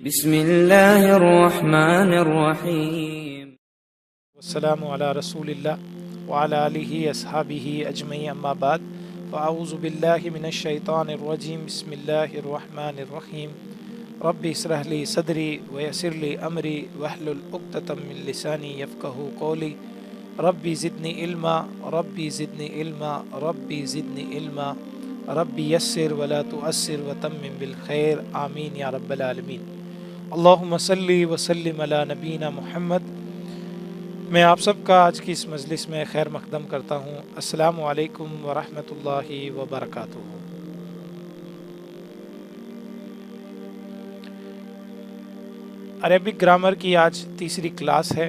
बिस्मिल्लाहिर्रहमानिर्रहीम। वस्सलामु अला रसूलिल्लाह व अला आलिहि अस्हाबिहि अजमईन अम्मा बाद फ़अऊज़ु बिल्लाहि मिनश शैतानिर रजीम बिस्मिल्लाहिर्रहमानिर्रहीम रब्बि इश्रह ली सदरी व यस्सिर ली अमरी वहलुल उक़्दतम मिन लिसानी यफ़क़हू क़ौली रब्बि ज़िदनी इल्मा रब्बि ज़िदनी इल्मा रब्बि ज़िदनी इल्मा रब्बि यस्सिर वला तुअस्सिर व तम्मिम बिल खैर आमीन या रब्बल आलमीन। अल्लाहुम्मा सल्ली व सल्लिम अला नबीना मुहम्मद। मैं आप सबका आज की इस मजलिस में खैर मक़दम करता हूँ। अस्सलामु अलैकुम व रहमतुल्लाहि व बरकातुहू। अरेबिक ग्रामर की आज तीसरी क्लास है।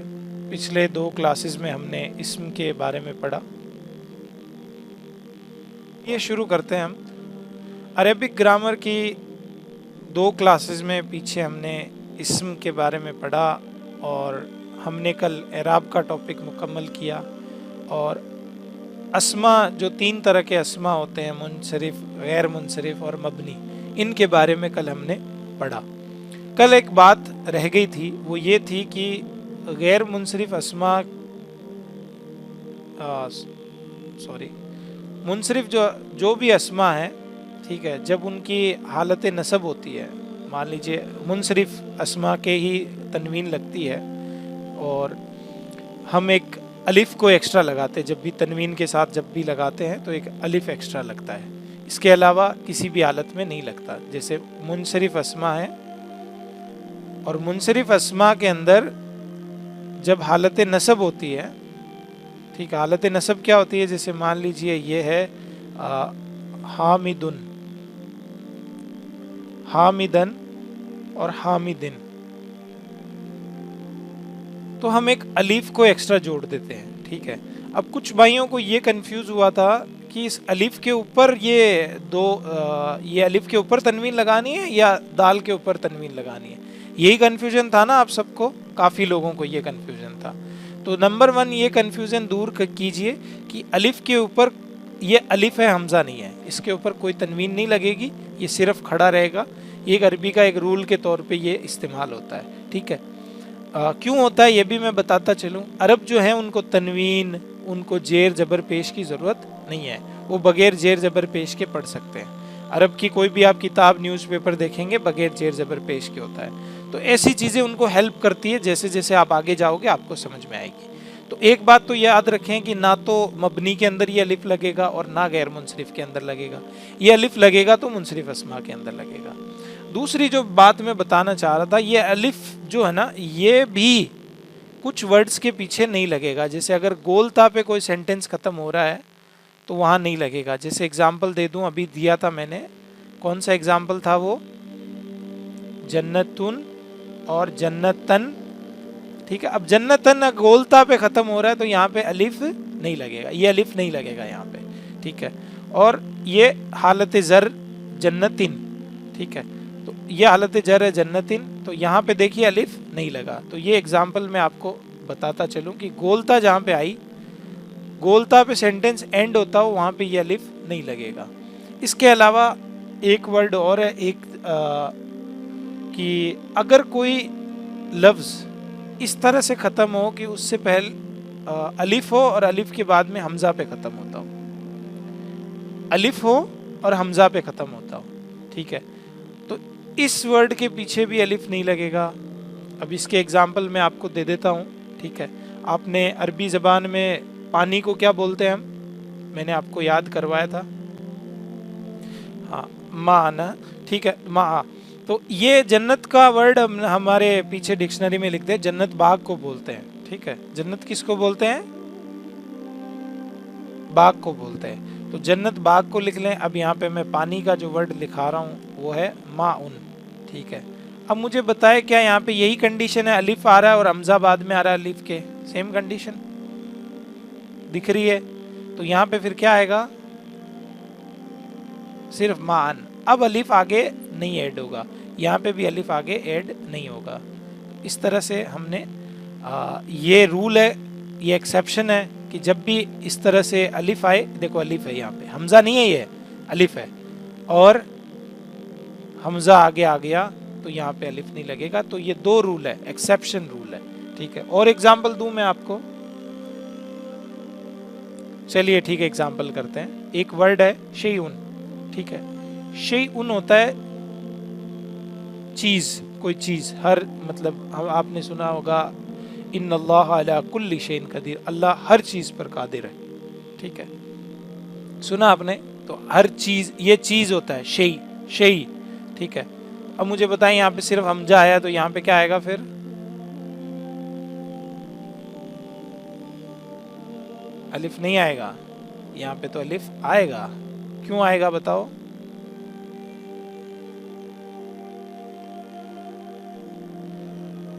पिछले दो क्लासेस में हमने इस्म के बारे में पढ़ा। ये शुरू करते हैं हम। अरेबिक ग्रामर की दो क्लासेस में पीछे हमने इस्म के बारे में पढ़ा और हमने कल एराब का टॉपिक मुकम्मल किया। और अस्मा, जो तीन तरह के अस्मा होते हैं, मुनसरिफ, गैर मुनसरिफ और मबनी, इनके बारे में कल हमने पढ़ा। कल एक बात रह गई थी, वो ये थी कि गैर मुनसरिफ अस्मा मुनसरिफ जो भी अस्मा है, ठीक है, जब उनकी हालत नसब होती है, मान लीजिए मुनसरिफ अस्मा के ही तनवीन लगती है और हम एक अलिफ को एक्स्ट्रा लगाते हैं, जब भी तनवीन के साथ जब भी लगाते हैं तो एक अलिफ एक्स्ट्रा लगता है, इसके अलावा किसी भी हालत में नहीं लगता। जैसे मुनसरिफ अस्मा है और मुनसरिफ अस्मा के अंदर जब हालत नसब होती है, ठीक है, हालत नसब क्या होती है, जैसे मान लीजिए ये है हामिदुन, हामिदन और हामिदिन, तो हम एक अलीफ को एक्स्ट्रा जोड़ देते हैं, ठीक है। अब कुछ भाइयों को ये कंफ्यूज हुआ था कि इस अलीफ के ऊपर ये अलीफ के ऊपर तनवीन लगानी है या दाल के ऊपर तनवीन लगानी है। यही कंफ्यूजन था ना आप सबको, काफ़ी लोगों को ये कंफ्यूजन था। तो नंबर 1, ये कंफ्यूजन दूर कीजिए कि अलिफ के ऊपर, ये अलिफ है, हमज़ा नहीं है, इसके ऊपर कोई तनवीन नहीं लगेगी, ये सिर्फ खड़ा रहेगा। ये एक अरबी का एक रूल के तौर पे ये इस्तेमाल होता है, ठीक है। क्यों होता है ये भी मैं बताता चलूँ। अरब जो है उनको तनवीन, उनको जेर जबर पेश की ज़रूरत नहीं है, वो बगैर जेर जबर पेश के पढ़ सकते हैं। अरब की कोई भी आप किताब, न्यूज़पेपर देखेंगे, बगैर जेर जबर पेश के होता है। तो ऐसी चीज़ें उनको हेल्प करती है, जैसे जैसे आप आगे जाओगे आपको समझ में आएगी। तो एक बात तो याद रखें कि ना तो मबनी के अंदर ये अलिफ लगेगा और ना गैर मुनसरिफ के अंदर लगेगा। ये अलिफ लगेगा तो मुनसरिफ अस्मा के अंदर लगेगा। दूसरी जो बात मैं बताना चाह रहा था, ये अलिफ जो है ना, ये भी कुछ वर्ड्स के पीछे नहीं लगेगा। जैसे अगर गोलता पे कोई सेंटेंस ख़त्म हो रहा है तो वहाँ नहीं लगेगा। जैसे एग्जाम्पल दे दूँ, अभी दिया था मैंने, कौन सा एग्जाम्पल था वो, जन्नतुन और जन्नतन, ठीक है। अब जन्नतन गोलता पे ख़त्म हो रहा है तो यहाँ पे अलिफ नहीं लगेगा, ये अलिफ नहीं लगेगा यहाँ पे, ठीक है। और ये हालत ज़र जन्नतिन, ठीक है, तो ये हालत जर है जन्नतिन, तो यहाँ पे देखिए अलिफ नहीं लगा। तो ये एग्जाम्पल मैं आपको बताता चलूँ कि गोलता जहाँ पे आई, गोलता पे सेंटेंस एंड होता हो, वहाँ पे ये अलिफ नहीं लगेगा। इसके अलावा एक वर्ड और है, कि अगर कोई लफ्ज़ इस तरह से ख़त्म हो कि उससे पहले अलिफ हो और अलिफ के बाद में हमज़ा पे ख़त्म होता हो, अलिफ हो और हमज़ा पे ख़त्म होता हो, ठीक है, तो इस वर्ड के पीछे भी अलिफ नहीं लगेगा। अब इसके एग्जाम्पल मैं आपको दे देता हूँ, ठीक है। आपने अरबी ज़बान में पानी को क्या बोलते हैं हम, मैंने आपको याद करवाया था, हाँ, माना, ठीक है, मा। तो ये जन्नत का वर्ड हमारे पीछे डिक्शनरी में लिखते हैं, जन्नत बाग को बोलते हैं, ठीक है। जन्नत किसको बोलते हैं, बाग को बोलते हैं, तो जन्नत बाग को लिख लें। अब यहाँ पे मैं पानी का जो वर्ड लिखा रहा हूँ वो है माउन, ठीक है। अब मुझे बताए क्या यहाँ पे यही कंडीशन है, अलिफ आ रहा है और हमज़ा बाद में आ रहा है अलिफ के, सेम कंडीशन दिख रही है, तो यहाँ पे फिर क्या आएगा, सिर्फ मान। अब अलिफ आगे नहीं ऐड होगा, यहाँ पे भी अलिफ आगे ऐड नहीं होगा। इस तरह से हमने ये रूल है, ये एक्सेप्शन है कि जब भी इस तरह से अलिफ आए, देखो अलिफ है यहाँ पे, हमज़ा नहीं है, ये अलिफ है और हमज़ा आगे आ गया, तो तो यहाँ पे अलिफ नहीं लगेगा। तो ये दो रूल है, एक्सेप्शन रूल है, ठीक है। और एग्जाम्पल दूं मैं आपको, चलिए ठीक है एग्जाम्पल करते हैं। एक वर्ड है शेउन, ठीक है। शेउन होता है चीज, कोई चीज, हर मतलब आपने सुना होगा इन्नल्लाह अला कुल्ली शैइन कदीर, अल्लाह हर चीज पर कादिर है, ठीक है, सुना आपने। तो हर चीज, ये चीज होता है शेई, शेई, ठीक है। अब मुझे बताएं यहाँ पे सिर्फ हमजा आया तो यहाँ पे क्या आएगा फिर? अलिफ नहीं आएगा, यहाँ पे तो अलिफ आएगा। क्यों आएगा बताओ?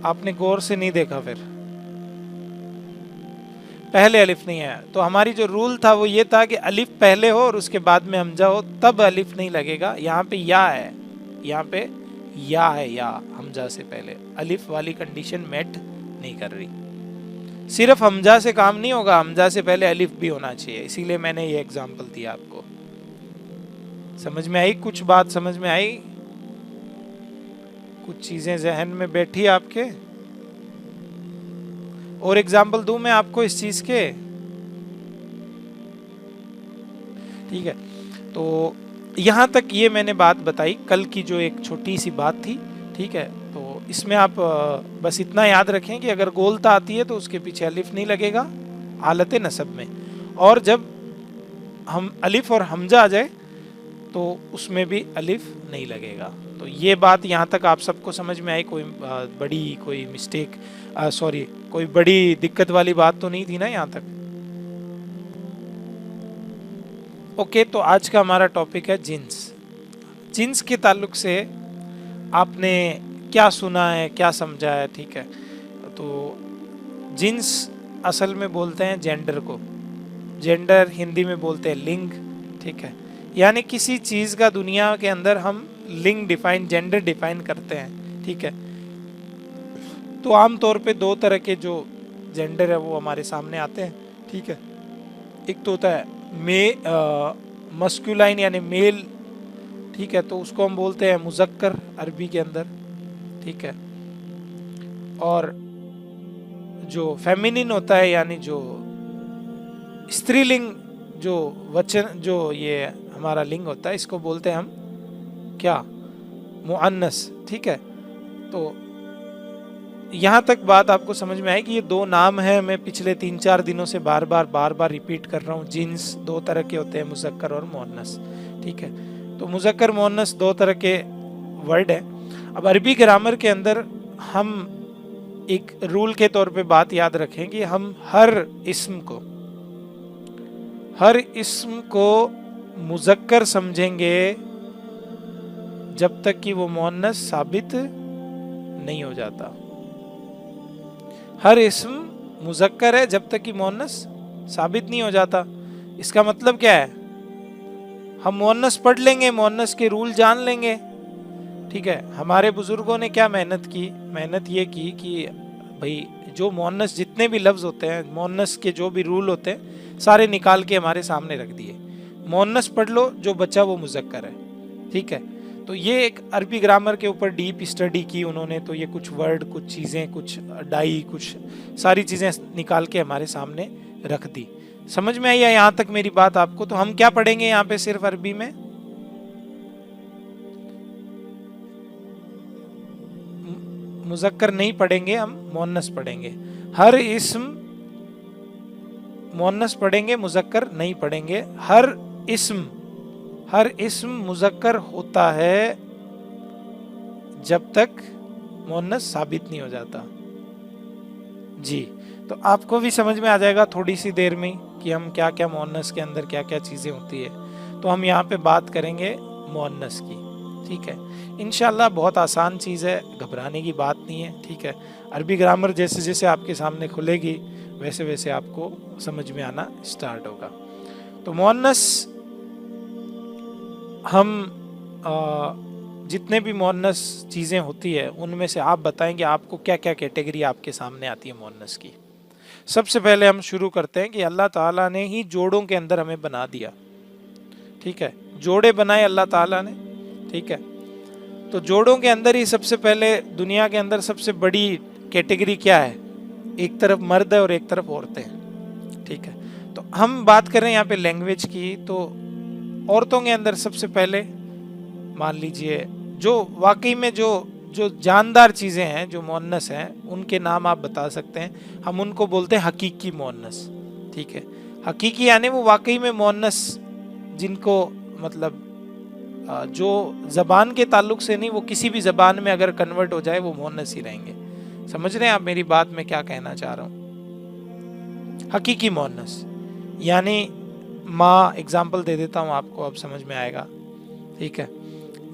आपने गौर से नहीं देखा, फिर पहले अलिफ नहीं आया। तो हमारी जो रूल था वो ये था कि अलिफ पहले हो और उसके बाद में हमजा हो, तब अलिफ नहीं लगेगा। यहाँ पे या है, यहाँ पे या है, या हमजा से पहले, अलिफ वाली कंडीशन मेट नहीं कर रही। सिर्फ हमजा से काम नहीं होगा, हमजा से पहले अलिफ भी होना चाहिए, इसीलिए मैंने ये एग्जांपल दिया आपको। समझ में आई? कुछ बात समझ में आई? कुछ चीजें जहन में बैठी आपके? और एग्जाम्पल दूं मैं आपको इस चीज के? ठीक है, तो यहां तक ये मैंने बात बताई, कल की जो एक छोटी सी बात थी, ठीक है। तो इसमें आप बस इतना याद रखें कि अगर गोलता आती है तो उसके पीछे अलिफ नहीं लगेगा हालत नसब में, और जब हम अलिफ और हमजा आ जाए तो उसमें भी अलिफ नहीं लगेगा। तो ये बात यहाँ तक आप सबको समझ में आई? कोई बड़ी कोई मिस्टेक, सॉरी, कोई बड़ी दिक्कत वाली बात तो नहीं थी ना यहाँ तक? ओके, तो आज का हमारा टॉपिक है जिन्स। जिन्स के ताल्लुक से आपने क्या सुना है, क्या समझा है, ठीक है। तो जिन्स असल में बोलते हैं जेंडर को, जेंडर हिंदी में बोलते हैं लिंग, ठीक है। यानी किसी चीज़ का दुनिया के अंदर हम लिंग डिफाइन, जेंडर डिफाइन करते हैं, ठीक है। तो आमतौर पे दो तरह के जो जेंडर है वो हमारे सामने आते हैं, ठीक है। एक तो होता है मस्कुलाइन यानी मेल, ठीक है, तो उसको हम बोलते हैं मुज़क्कर अरबी के अंदर, ठीक है। और जो फेमिनिन होता है यानी जो स्त्रीलिंग, जो वचन, जो ये हमारा लिंग होता है, इसको बोलते हैं हम क्या? मुअन्नस, ठीक है। तो यहाँ तक बात आपको समझ में आए कि ये दो नाम है, मैं पिछले 3-4 दिनों से बार बार रिपीट कर रहा हूँ। जिन्स दो तरह के होते हैं, मुज़क्कर और मुअन्नस, ठीक है। तो मुज़क्कर मुअन्नस दो तरह के वर्ड है। अब अरबी ग्रामर के अंदर हम एक रूल के तौर पे बात याद रखें कि हम हर इस्म को मुज़क्कर समझेंगे जब तक कि वो मुअन्नस साबित नहीं हो जाता। हर इस्म मुज़क्कर है जब तक कि मुअन्नस साबित नहीं हो जाता। इसका मतलब क्या है? हम मुअन्नस पढ़ लेंगे, मुअन्नस के रूल जान लेंगे, ठीक है। हमारे बुजुर्गों ने क्या मेहनत की? मेहनत ये की कि भाई जो मुअन्नस जितने भी लफ्ज़ होते हैं, मुअन्नस के जो भी रूल होते हैं, सारे निकाल के हमारे सामने रख दिए। मुअन्नस पढ़ लो, जो बचा वो मुज़क्कर है, ठीक है। तो ये एक अरबी ग्रामर के ऊपर डीप स्टडी की उन्होंने। तो ये कुछ वर्ड, कुछ चीज़ें, कुछ डाई, कुछ सारी चीज़ें निकाल के हमारे सामने रख दी। समझ में आई है यहाँ तक मेरी बात आपको? तो हम क्या पढ़ेंगे यहाँ पे सिर्फ अरबी में? मुज़क्कर नहीं पढ़ेंगे, हम मुअन्नस पढ़ेंगे। हर इस्म मुअन्नस पढ़ेंगे, मुज़क्कर नहीं पढ़ेंगे। हर इस्म मुज़क्कर होता है जब तक मुअन्नस साबित नहीं हो जाता। जी, तो आपको भी समझ में आ जाएगा थोड़ी सी देर में कि हम क्या क्या मुअन्नस के अंदर क्या क्या चीज़ें होती है। तो हम यहाँ पे बात करेंगे मुअन्नस की, ठीक है। इंशाल्लाह बहुत आसान चीज़ है, घबराने की बात नहीं है, ठीक है। अरबी ग्रामर जैसे जैसे आपके सामने खुलेगी वैसे वैसे आपको समझ में आना स्टार्ट होगा। तो मुअन्नस, हम जितने भी मुअन्नस चीज़ें होती है उनमें से आप बताएंगे आपको क्या क्या कैटेगरी आपके सामने आती है मुअन्नस की। सबसे पहले हम शुरू करते हैं कि अल्लाह ताला ने ही जोड़ों के अंदर हमें बना दिया, ठीक है। जोड़े बनाए अल्लाह ताला ने, ठीक है। तो जोड़ों के अंदर ही सबसे पहले दुनिया के अंदर सबसे बड़ी कैटेगरी क्या है? एक तरफ मर्द है और एक तरफ औरतें हैं, ठीक है। तो हम बात कर रहे हैं यहाँ पे लैंग्वेज की, तो औरतों के अंदर सबसे पहले मान लीजिए जो वाकई में जो जो जानदार चीज़ें हैं, जो मुअन्नस हैं, उनके नाम आप बता सकते हैं। हम उनको बोलते हैं हकीकी मुअन्नस, ठीक है। हकीकी यानी वो वाकई में मुअन्नस, जिनको मतलब जो ज़बान के ताल्लुक से नहीं, वो किसी भी ज़बान में अगर कन्वर्ट हो जाए वो मुअन्नस ही रहेंगे। समझ रहे हैं आप मेरी बात में क्या कहना चाह रहा हूँ? हकीकी मुअन्नस यानी माँ, एग्जाम्पल दे देता हूँ आपको, अब समझ में आएगा, ठीक है।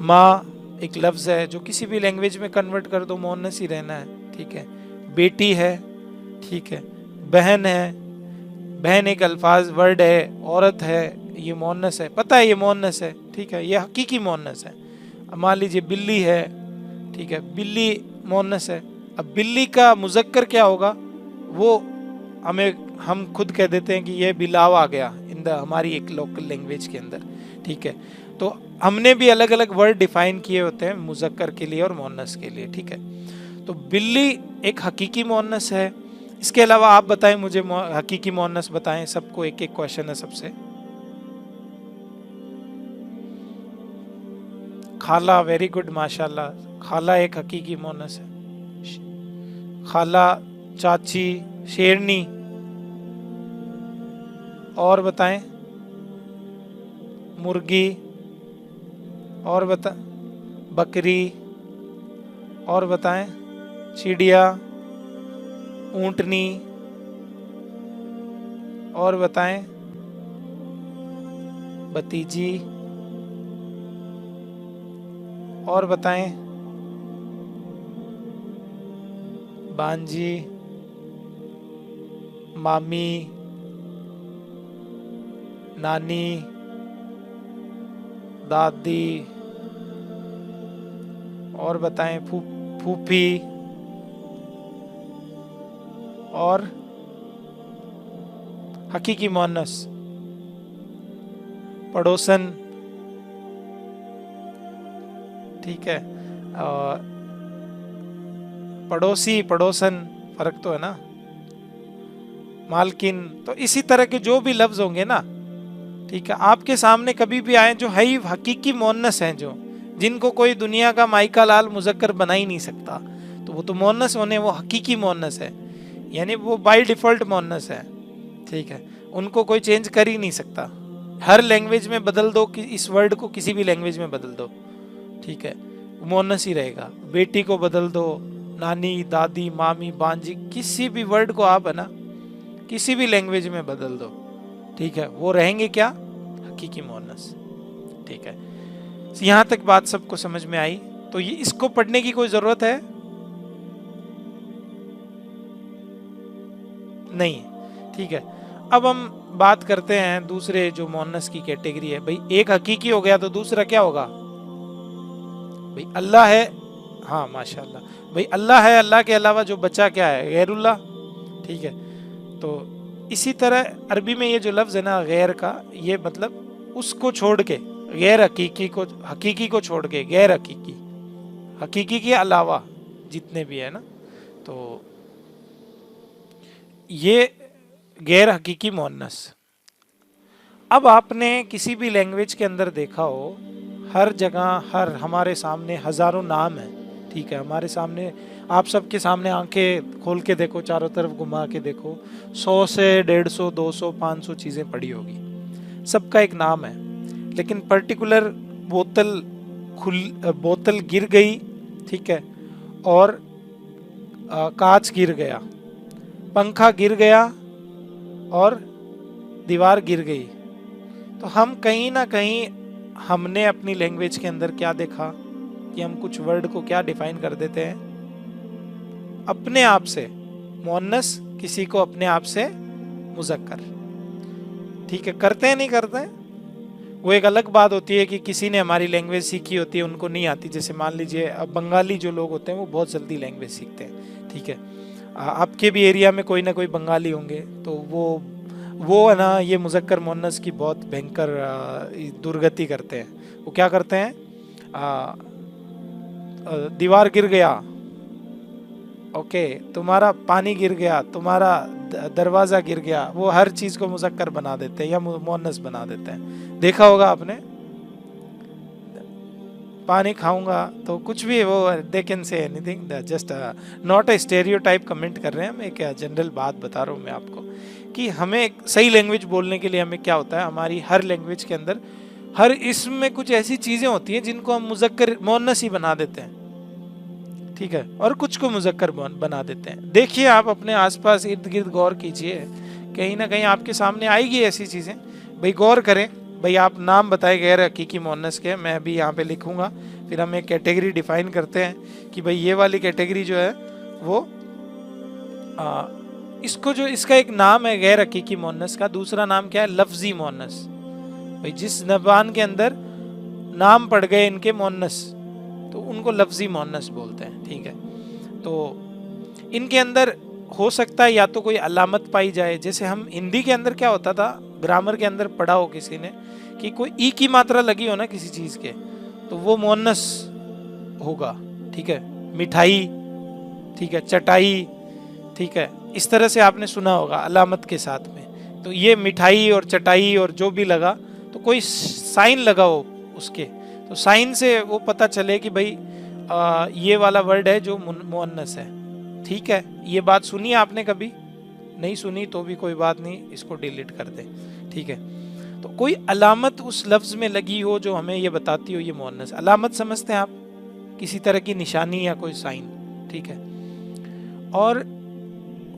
माँ एक लफ्ज़ है जो किसी भी लैंग्वेज में कन्वर्ट कर दो मुअन्नस ही रहना है, ठीक है। बेटी है, ठीक है। बहन है, बहन एक अल्फाज वर्ड है। औरत है, ये मुअन्नस है, पता है ये मुअन्नस है, ठीक है, ये हकीकी मुअन्नस है। अब मान लीजिए बिल्ली है, ठीक है, बिल्ली मुअन्नस है। अब बिल्ली का मुज़क्कर क्या होगा, वो हम खुद कह देते हैं कि ये बिलाव आ गया इन द हमारी एक लोकल लैंग्वेज के अंदर, ठीक है। तो हमने भी अलग अलग वर्ड डिफाइन किए होते हैं मुज़क्कर के लिए और मुअन्नस के लिए, ठीक है। तो बिल्ली एक हकीकी मुअन्नस है। इसके अलावा आप बताएं मुझे, हकीकी मुअन्नस बताएं, सबको एक एक क्वेश्चन है सबसे। खाला, वेरी गुड, माशाल्लाह, खाला एक हकीकी मुअन्नस है। खाला, चाची, शेरनी। और बताएं, मुर्गी। और बता, बकरी। और बताएं, चिड़िया, ऊंटनी। और बताएं, भतीजी। और बताएं, बांजी, मामी, नानी, दादी। और बताएं, फूफी। और हकीकी मुअन्नस, पड़ोसन, ठीक है। पड़ोसी, पड़ोसन, फर्क तो है ना। मालकिन। तो इसी तरह के जो भी लफ्ज होंगे ना, ठीक है, आपके सामने कभी भी आए जो है हकीकी मुअन्नस हैं, जो जिनको कोई दुनिया का माइका लाल मुज़क्कर बना ही नहीं सकता, तो वो तो मुअन्नस होने, वो हकीकी मुअन्नस है, यानी वो बाय डिफ़ॉल्ट मुअन्नस है, ठीक है। उनको कोई चेंज कर ही नहीं सकता। हर लैंग्वेज में बदल दो कि इस वर्ड को किसी भी लैंग्वेज में बदल दो, ठीक है, मुअन्नस ही रहेगा। बेटी को बदल दो, नानी, दादी, मामी, बांजी, किसी भी वर्ड को आप है ना किसी भी लैंग्वेज में बदल दो, ठीक है, वो रहेंगे क्या? हकीकी मुअन्नस, ठीक है। यहाँ तक बात सबको समझ में आई? तो ये इसको पढ़ने की कोई जरूरत है नहीं, ठीक है। अब हम बात करते हैं दूसरे जो मुअन्नस की कैटेगरी है। भाई एक हकीकी हो गया, तो दूसरा क्या होगा? भाई अल्लाह है, हाँ माशाल्लाह, भाई अल्लाह है, अल्लाह के अलावा जो बचा क्या है? गैरुल्लाह, ठीक है। तो इसी तरह अरबी में ये जो लफ्ज़ है ना गैर का, ये मतलब उसको छोड़ के, गैर हकीकी को छोड़ के, गैर हकीकी, हकीकी के अलावा जितने भी है ना, तो ये गैर हकीकी मुअन्नस। अब आपने किसी भी लैंग्वेज के अंदर देखा हो, हर जगह, हर हमारे सामने हज़ारों नाम हैं, ठीक है, हमारे सामने, आप सबके सामने आंखें खोल के देखो, चारों तरफ घुमा के देखो, 100 से 150, 200, 500 चीज़ें पड़ी होगी, सबका एक नाम है। लेकिन पर्टिकुलर बोतल गिर गई, ठीक है, और कांच गिर गया, पंखा गिर गया और दीवार गिर गई, तो हम कहीं ना कहीं हमने अपनी लैंग्वेज के अंदर क्या देखा कि हम कुछ वर्ड को क्या डिफाइन कर देते हैं अपने आप से, मुअन्नस किसी को अपने आप से मुज़क्कर, ठीक है, करते हैं नहीं करते हैं, वो एक अलग बात होती है कि किसी ने हमारी लैंग्वेज सीखी होती है, उनको नहीं आती। जैसे मान लीजिए अब बंगाली जो लोग होते हैं वो बहुत जल्दी लैंग्वेज सीखते हैं, ठीक है। आपके भी एरिया में कोई ना कोई बंगाली होंगे, तो वो है ना, ये मुज़क्कर मुअन्नस की बहुत भयंकर दुर्गति करते हैं। वो क्या करते हैं, दीवार गिर गया, ओके, तुम्हारा पानी गिर गया, तुम्हारा दरवाजा गिर गया, वो हर चीज को मुज़क्कर बना देते हैं या मुअन्नस बना देते हैं। देखा होगा आपने, पानी खाऊंगा तो कुछ भी, वो they can say anything, just not a stereotype comment कर रहे हैं हम, एक जनरल बात बता रहा हूँ मैं आपको कि हमें एक सही लैंग्वेज बोलने के लिए हमें क्या होता है, हमारी हर लैंग्वेज के अंदर हर इसम में कुछ ऐसी चीजें होती हैं जिनको हम मुज़क्कर मुअन्नस ही बना देते हैं, ठीक है, और कुछ को मुज़क्कर बना देते हैं। देखिए आप अपने आसपास इर्द गिर्द गौर कीजिए, कहीं ना कहीं आपके सामने आएगी ऐसी चीजें। भाई गौर करें, भाई आप नाम बताए गैर हकीकी मुअन्नस के, मैं भी यहाँ पे लिखूंगा, फिर हम एक कैटेगरी डिफाइन करते हैं कि भाई ये वाली कैटेगरी जो है वो इसको, जो इसका एक नाम है गैर हकीकी मुअन्नस का, दूसरा नाम क्या है, लफ्जी मुअन्नस। भाई जिस ज़बान के अंदर नाम पड़ गए इनके मुअन्नस तो उनको लफ्जी मुअन्नस बोलते हैं, ठीक है। तो इनके अंदर हो सकता है या तो कोई अलामत पाई जाए, जैसे हम हिंदी के अंदर क्या होता था, ग्रामर के अंदर पढ़ा हो किसी ने कि कोई ई की मात्रा लगी हो ना किसी चीज के, तो वो मुअन्नस होगा, ठीक है। मिठाई, ठीक है, चटाई, ठीक है, इस तरह से आपने सुना होगा अलामत के साथ में। तो ये मिठाई और चटाई और जो भी लगा, तो कोई साइन लगा हो उसके, तो साइन से वो पता चले कि भाई ये वाला वर्ड है जो मुअन्नस है, ठीक है। ये बात सुनी आपने कभी? नहीं सुनी तो भी कोई बात नहीं, इसको डिलीट कर दें, ठीक है। तो कोई अलामत उस लफ्ज में लगी हो जो हमें ये बताती हो ये मुअन्नस। अलामत समझते हैं आप, किसी तरह की निशानी या कोई साइन, ठीक है। और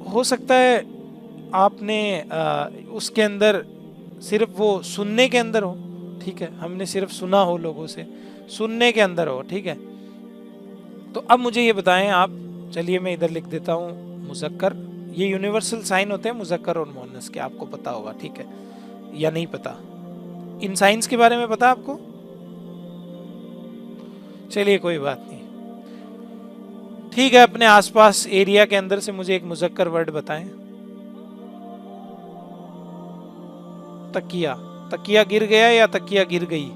हो सकता है आपने उसके अंदर सिर्फ वो सुनने के अंदर हो, ठीक है, हमने सिर्फ सुना हो लोगों से, सुनने के अंदर हो, ठीक है। तो अब मुझे ये बताएं आप, चलिए मैं इधर लिख देता हूँ मुज़क्कर, ये यूनिवर्सल साइन होते हैं मुज़क्कर और मुअन्नस के, आपको पता होगा, ठीक है, या नहीं पता? इन साइंस के बारे में पता आपको? चलिए कोई बात नहीं, ठीक है। अपने आसपास एरिया के अंदर से मुझे एक मुज़क्कर वर्ड बताएं। तकिया, तकिया गिर गया या तकिया गिर गई?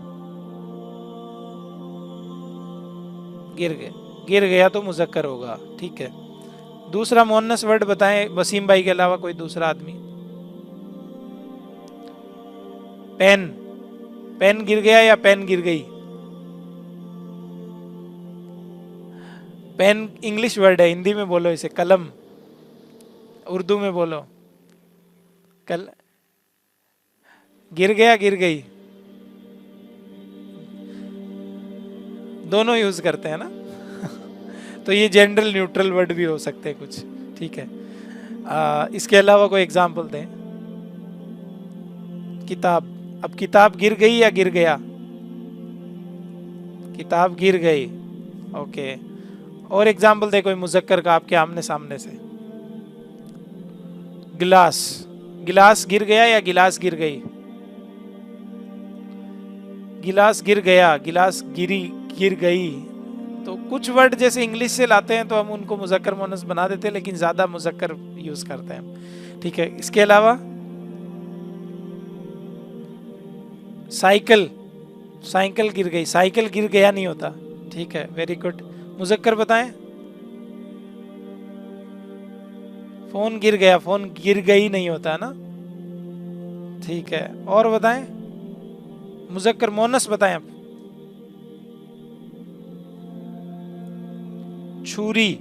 गिर गया तो मुज़क्कर होगा, ठीक है। दूसरा मुअन्नस वर्ड बताएं वसीम भाई के अलावा कोई दूसरा आदमी। पेन, पेन गिर गया या पेन गिर गई? पेन इंग्लिश वर्ड है, हिंदी में बोलो इसे कलम, उर्दू में बोलो गिर गया, गिर गई, दोनों यूज करते हैं ना तो ये जनरल न्यूट्रल वर्ड भी हो सकते हैं कुछ, ठीक है। इसके अलावा कोई एग्जाम्पल दें। किताब, अब किताब गिर गई या गिर गया? किताब गिर गई, ओके। और एग्जाम्पल दे कोई मुज़क्कर का आपके आमने सामने से। गिलास, गिलास गिर गया या गिलास गिर गई? गिलास गिर गया, गिलास गिरी, गिर गई। तो कुछ वर्ड जैसे इंग्लिश से लाते हैं तो हम उनको मुज़क्कर मुअन्नस बना देते हैं, लेकिन ज्यादा मुज़क्कर यूज करते हैं, ठीक है। इसके अलावा साइकिल, साइकिल गिर गई, साइकिल गिर गया नहीं होता, ठीक है, वेरी गुड। मुज़क्कर बताएं। फोन गिर गया, फोन गिर गई नहीं होता ना, ठीक है। और बताएं मुज़क्कर मुअन्नस बताएं आप। छुरी,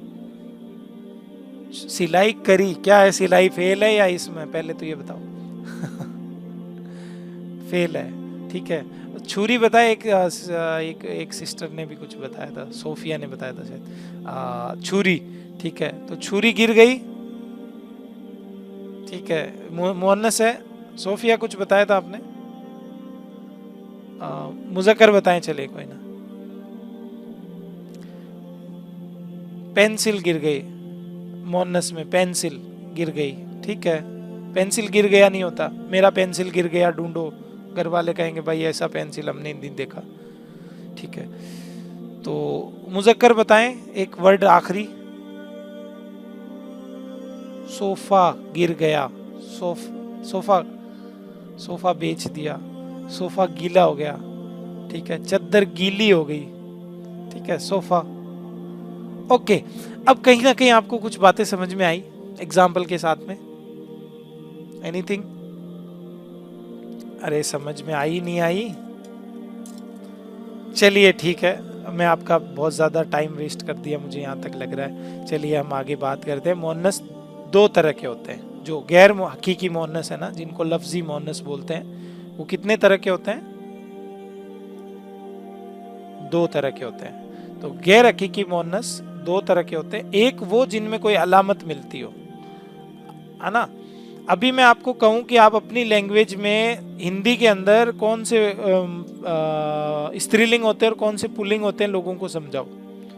सिलाई करी, क्या है सिलाई फेल है या इसमें, पहले तो ये बताओ फेल है, ठीक है। छुरी बताए, एक सिस्टर ने भी कुछ बताया था, सोफिया ने बताया था शायद, छुरी, ठीक है। तो छुरी गिर गई, ठीक है, मुअन्नस है। सोफिया कुछ बताया था आपने, मुज़क्कर बताएं, चले कोई ना। पेंसिल गिर गई, मुअन्नस में पेंसिल गिर गई, ठीक है। पेंसिल गिर गया नहीं होता, मेरा पेंसिल गिर गया ढूंढो, घर वाले कहेंगे भाई ऐसा पेंसिल हमने नहीं देखा, ठीक है। तो मुज़क्कर बताएं एक वर्ड आखिरी। सोफा गिर गया, सोफा, सोफा बेच दिया, सोफा गीला हो गया, ठीक है। चद्दर गीली हो गई, ठीक है। सोफा, ओके, अब कहीं ना कहीं आपको कुछ बातें समझ में आई एग्जाम्पल के साथ में? एनीथिंग? अरे समझ में आई नहीं आई? चलिए ठीक है, मैं आपका बहुत ज़्यादा टाइम वेस्ट कर दिया मुझे यहाँ तक लग रहा है। चलिए हम आगे बात करते हैं। मोनस दो तरह के होते हैं। जो गैर हकीकी मोनस है ना, जिनको लफ्जी मोनस बोलते हैं, वो कितने तरह के होते हैं? दो तरह के होते हैं। तो गैर हकीकी मोनस दो तरह के होते हैं। एक वो जिनमें कोई अलामत मिलती हो, है ना। अभी मैं आपको कहूं कि आप अपनी लैंग्वेज में हिंदी के अंदर कौन से स्त्रीलिंग होते हैं और कौन से पुल्लिंग होते हैं लोगों को समझाओ,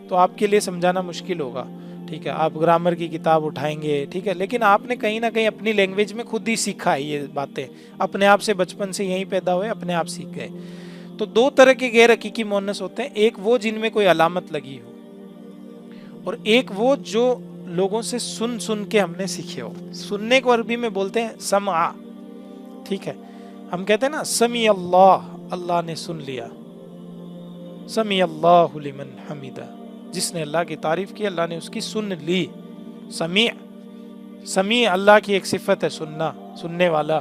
तो आपके लिए समझाना मुश्किल होगा। ठीक है, आप ग्रामर की किताब उठाएंगे, ठीक है, लेकिन आपने कहीं ना कहीं अपनी लैंग्वेज में खुद ही सीखा है ये बातें, अपने आप से बचपन से यहीं पैदा हुए, अपने आप सीख गए। तो दो तरह के गैर हकीकी मोनस होते हैं। एक वो जिनमें कोई अलामत लगी हो, और एक वो जो लोगों से सुन सुन के हमने सीखे हो। सुनने को अरबी में बोलते हैं समा। ठीक है, हम कहते हैं ना समी अल्लाह, अल्लाह ने सुन लिया। समी अल्लाहु लिमन हमीदा, जिसने अल्लाह की तारीफ की, अल्लाह ने उसकी सुन ली। समी, समी अल्लाह की एक सिफत है, सुनना, सुनने वाला।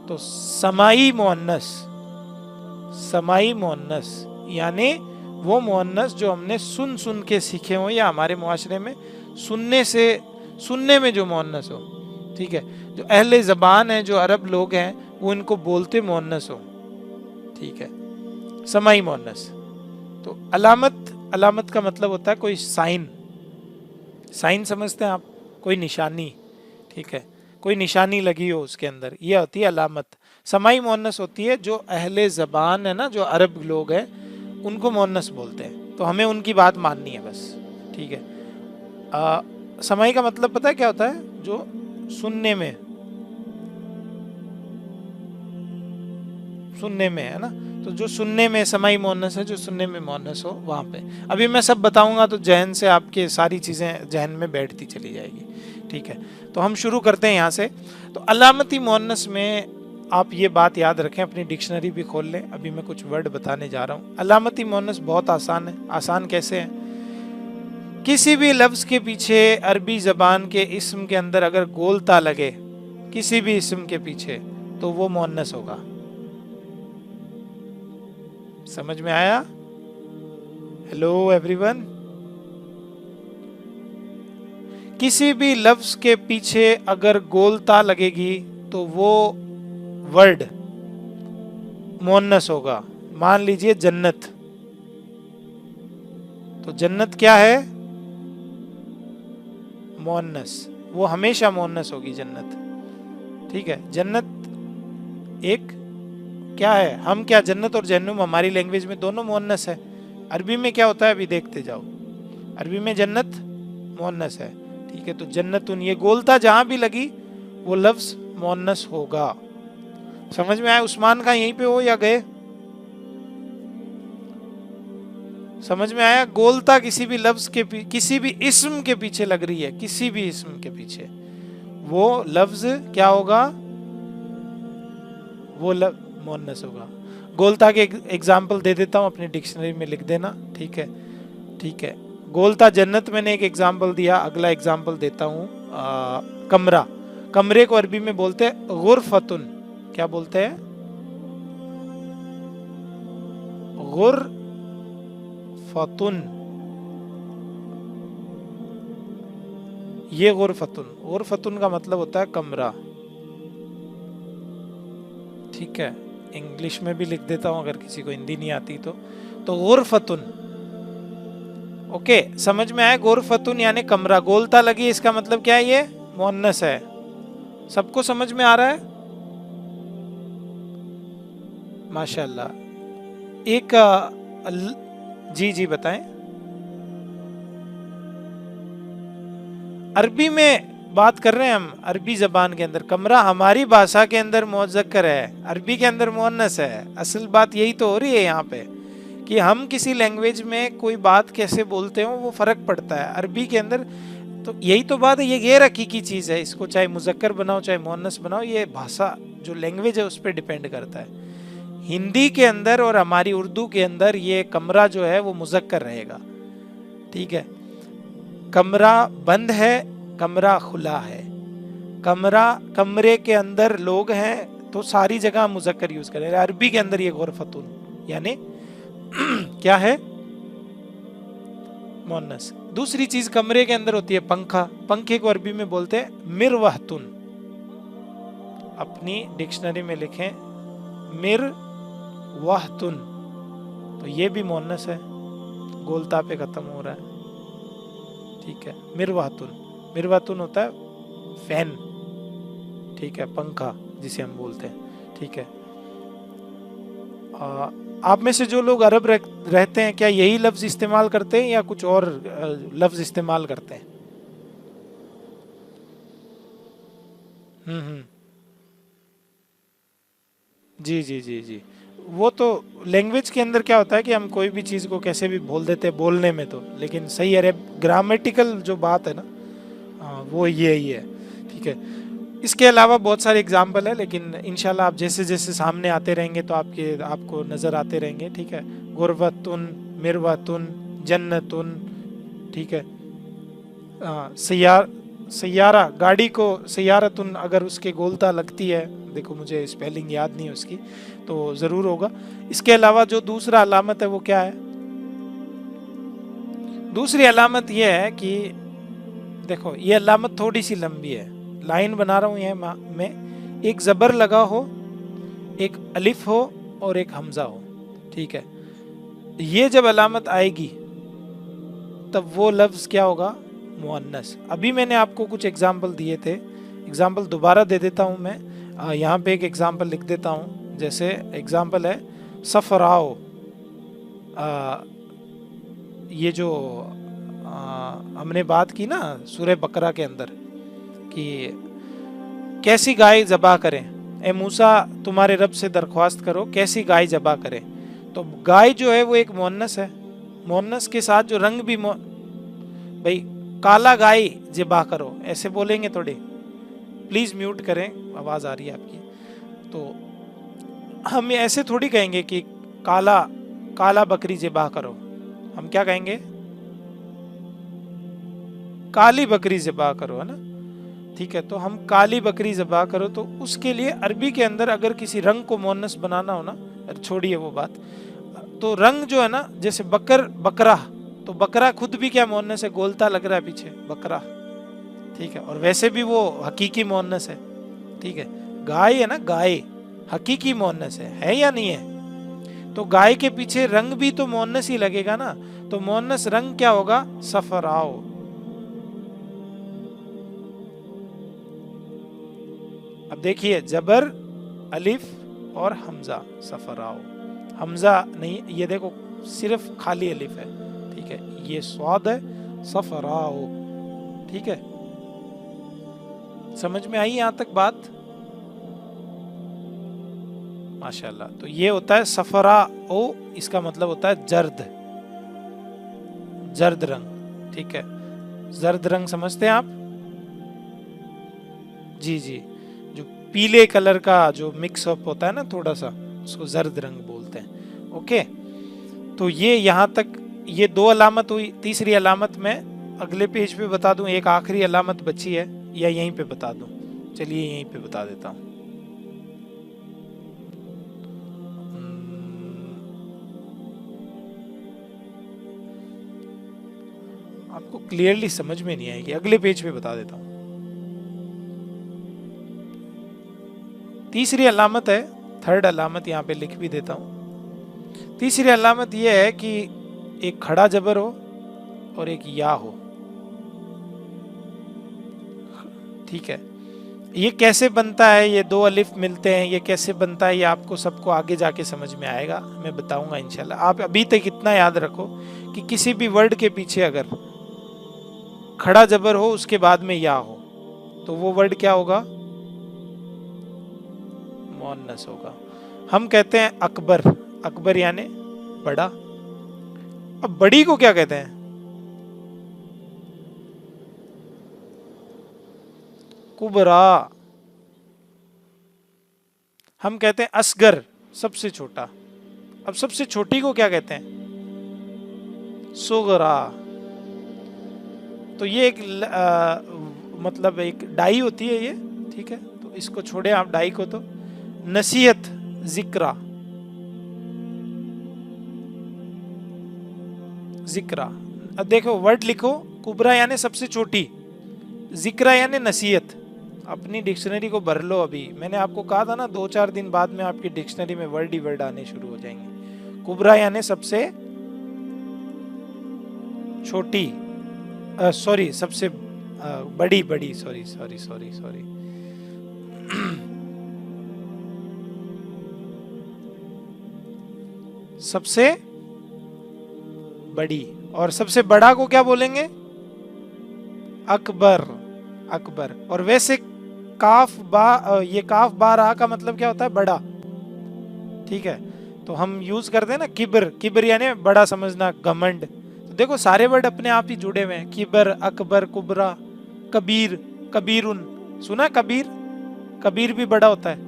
तो समाई मुअन्नस, समाई मुअन्नस यानी वो मुअन्नस जो हमने सुन सुन के सीखे हो, या हमारे मुआशरे में सुनने से, सुनने में जो मुअन्नस हो। ठीक है, जो अहले ज़बान है, जो अरब लोग हैं, वो इनको बोलते मुअन्नस हो। ठीक है, समाई मुअन्नस। तो अलामत, अलामत का मतलब होता है कोई साइन। साइन समझते हैं आप? कोई निशानी। ठीक है, कोई निशानी लगी हो उसके अंदर, ये होती है अलामत। समाई मुअन्नस होती है जो अहले ज़बान है ना, जो अरब लोग हैं, उनको मुअन्नस बोलते हैं। तो हमें उनकी बात माननी है बस। ठीक है, समाई का मतलब पता है क्या होता है? जो सुनने में, सुनने में, है ना। तो जो सुनने में समाई मुअन्नस है, जो सुनने में मुअन्नस हो, वहां पे। अभी मैं सब बताऊंगा तो जहन से आपके सारी चीजें जहन में बैठती चली जाएगी। ठीक है, तो हम शुरू करते हैं यहाँ से। तो अलामती मुअन्नस में आप ये बात याद रखें, अपनी डिक्शनरी भी खोल लें। अभी मैं कुछ वर्ड बताने जा रहा हूँ। अलामती मुअन्नस बहुत आसान है। आसान कैसे है? किसी भी लफ्ज के पीछे अरबी जबान के इस्म के अंदर अगर गोलता लगे, किसी भी इस्म के पीछे, तो वो मुअन्नस होगा। समझ में आया? Hello everyone. किसी भी लफ्ज के पीछे अगर गोलता लगेगी तो वो वर्ड मुअन्नस होगा। मान लीजिए जन्नत, तो जन्नत क्या है? मुअन्नस, वो हमेशा मुअन्नस होगी जन्नत। ठीक है, जन्नत एक क्या है? हम क्या, जन्नत और जहन्नुम हमारी लैंग्वेज में दोनों मुअन्नस है। अरबी में क्या होता है अभी देखते जाओ। अरबी में जन्नत मुअन्नस है। ठीक है, तो जन्नतुन, ये गोलता जहां भी लगी वो लफ्ज मुअन्नस होगा। समझ में आया? उस्मान का यहीं पे हो या गए? समझ में आया? गोलता किसी भी लफ्ज के किसी भी इस्म के पीछे लग रही है, किसी भी इस्म के पीछे, वो लफ्ज क्या होगा? वो मुअन्नस होगा। गोलता के एग्जाम्पल दे देता हूं, अपनी डिक्शनरी में लिख देना। ठीक है, ठीक है। गोलता जन्नत मैंने एक एग्जाम्पल दिया, अगला एग्जाम्पल देता हूं कमरा। कमरे को अरबी में बोलते हैं गुरफतुन। क्या बोलते हैं? गुरफतुन। ये गुरफतुन, गुरफतुन का मतलब होता है कमरा। ठीक है, इंग्लिश में भी लिख देता हूं अगर किसी को हिंदी नहीं आती तो गुरफतुन। ओके, समझ में आया? गुरफतुन यानी कमरा। गोलता लगी, इसका मतलब क्या है? ये मुअन्नस है। सबको समझ में आ रहा है? माशाल्लाह। एक जी जी बताएं। अरबी में बात कर रहे हैं हम, अरबी जबान के अंदर कमरा हमारी भाषा के अंदर मुज़क्कर है, अरबी के अंदर मुअन्नस है। असल बात यही तो हो रही है यहाँ पे कि हम किसी लैंग्वेज में कोई बात कैसे बोलते हो वो फर्क पड़ता है। अरबी के अंदर तो यही तो बात है, ये गैर हकीकी चीज़ है। इसको चाहे मुज़क्कर बनाओ चाहे मुअन्नस बनाओ, ये भाषा जो लैंग्वेज है उस पर डिपेंड करता है। हिंदी के अंदर और हमारी उर्दू के अंदर ये कमरा जो है वो मुज़क्कर रहेगा। ठीक है, कमरा बंद है, कमरा खुला है। कमरा, कमरे के अंदर लोग हैं, तो सारी जगह मुज़क्कर यूज करें। अरबी के अंदर ये गुरफतुन यानी क्या है, मुअन्नस। दूसरी चीज कमरे के अंदर होती है पंखा, पंखे को अरबी में बोलते हैं मिरवहतुन। अपनी डिक्शनरी में लिखें मिरवहतुन, तो ये भी मुअन्नस है, गोलता पे खत्म हो रहा है, ठीक है। मिरवहतुन, मिरवहतुन होता है फैन, ठीक है, पंखा जिसे हम बोलते हैं, ठीक है। आप में से जो लोग अरब रहते हैं, क्या यही लफ्ज इस्तेमाल करते हैं या कुछ और लफ्ज इस्तेमाल करते हैं? हम्म। जी जी जी जी। वो तो लैंग्वेज के अंदर क्या होता है कि हम कोई भी चीज़ को कैसे भी बोल देते हैं बोलने में, तो लेकिन सही अरब ग्रामेटिकल जो बात है ना, वो ये ही है, ठीक है। इसके अलावा बहुत सारे एग्जाम्पल है, लेकिन इंशाल्लाह आप जैसे जैसे सामने आते रहेंगे तो आपको नज़र आते रहेंगे, ठीक है। गुरवतुन, मिरवतुन, जन्नतुन, ठीक है। सैयारा, गाड़ी को सैयारतुन अगर उसके गोलता लगती है, देखो मुझे स्पेलिंग याद नहीं है उसकी, तो ज़रूर होगा। इसके अलावा जो दूसरा अलामत है वो क्या है? दूसरी अलामत ये है कि देखो, ये अलामत थोड़ी सी लंबी है, लाइन बना रहा हूं यह मैं, एक जबर लगा हो, एक अलिफ हो और एक हमजा हो, ठीक है। ये जब अलामत आएगी तब वो लफ्ज क्या होगा? मुअन्नस। अभी मैंने आपको कुछ एग्जाम्पल दिए थे, एग्जाम्पल दोबारा दे देता हूं मैं। यहाँ पे एक एग्जाम्पल लिख देता हूं, जैसे एग्जाम्पल है सफराओ। ये जो हमने बात की ना सूरह बकरा के अंदर कि कैसी गाय जबा करें, ए मूसा तुम्हारे रब से दरख्वास्त करो कैसी गाय जबा करें, तो गाय जो है वो एक मुअन्नस है, मुअन्नस के साथ जो रंग भी भाई काला गाय जबा करो ऐसे बोलेंगे थोड़े, प्लीज म्यूट करें, आवाज आ रही है आपकी। तो हम ऐसे थोड़ी कहेंगे कि काला काला बकरी जबा करो, हम क्या कहेंगे? काली बकरी ज़िबा करो, है ना, ठीक है। तो हम काली बकरी ज़िबा करो, तो उसके लिए अरबी के अंदर अगर किसी रंग को मुअन्नस बनाना हो ना, छोड़िए वो बात, तो रंग जो है ना, जैसे बकरा, तो बकरा खुद भी क्या मुअन्नस है? गोलता लग रहा है पीछे, बकरा, ठीक है। और वैसे भी वो हकीकी मुअन्नस है, ठीक है। गाय है ना, गाय हकीकी मुअन्नस है या नहीं है? तो गाय के पीछे रंग भी तो मुअन्नस ही लगेगा ना, तो मुअन्नस रंग क्या होगा? सफराओ। अब देखिए, जबर, अलिफ और हमजा, सफराओ। हमजा नहीं, ये देखो सिर्फ खाली अलिफ है, ठीक है, ये स्वाद है, सफराओ, ठीक है। समझ में आई यहां तक बात? माशाल्लाह। तो ये होता है सफराओ, इसका मतलब होता है जर्द, जर्द रंग, ठीक है। जर्द रंग समझते हैं आप? जी जी, जो पीले कलर का जो मिक्स अप होता है ना थोड़ा सा, उसको जर्द रंग बोलते हैं, ओके। तो ये यहाँ तक ये दो अलामत हुई। तीसरी अलामत मैं अगले पेज पे बता दूं, एक आखिरी अलामत बची है, या यहीं पे बता दूं? चलिए यहीं पे बता देता हूं। आपको क्लियरली समझ में नहीं आएगी, अगले पेज पे बता देता हूं। तीसरी अलामत है, थर्ड अलामत यहाँ पे लिख भी देता हूं। तीसरी अलामत यह है कि एक खड़ा जबर हो और एक या हो, ठीक है। ये कैसे बनता है, ये दो अलिफ मिलते हैं, ये कैसे बनता है, ये आपको सबको आगे जाके समझ में आएगा, मैं बताऊंगा इंशाल्लाह। आप अभी तक इतना याद रखो कि किसी भी वर्ड के पीछे अगर खड़ा जबर हो उसके बाद में या हो, तो वो वर्ड क्या होगा? मुअन्नस होगा। हम कहते हैं अकबर, अकबर यानी बड़ा। अब बड़ी को क्या कहते हैं? कुबरा। हम कहते हैं असगर, सबसे छोटा। अब सबसे छोटी को क्या कहते हैं? सुगरा। तो ये एक मतलब एक डाई होती है ये, ठीक है। तो इसको छोड़े आप डाई को। तो नसीहत, जिक्रा, जिक्रा। अब देखो वर्ड लिखो, कुबरा यानी सबसे छोटी, जिक्रा यानी नसीहत। अपनी डिक्शनरी को भर लो। अभी मैंने आपको कहा था ना 2-4 दिन बाद में आपकी डिक्शनरी में वर्ड ही वर्ड आने शुरू हो जाएंगे। कुबरा यानी सबसे छोटी, सॉरी सबसे बड़ी, बड़ी, सॉरी सॉरी सॉरी सॉरी सबसे बड़ी। और सबसे बड़ा को क्या बोलेंगे? अकबर, अकबर। और वैसे काफ बा, ये काफ बा रा का मतलब क्या होता है? बड़ा, ठीक है। तो हम यूज करते हैं ना किबर, किबर यानी बड़ा समझना, घमंड। तो देखो सारे वर्ड अपने आप ही जुड़े हुए हैं, किबर, अकबर, कुबरा, कबीर, कबीरुन। सुना कबीर? कबीर भी बड़ा होता है।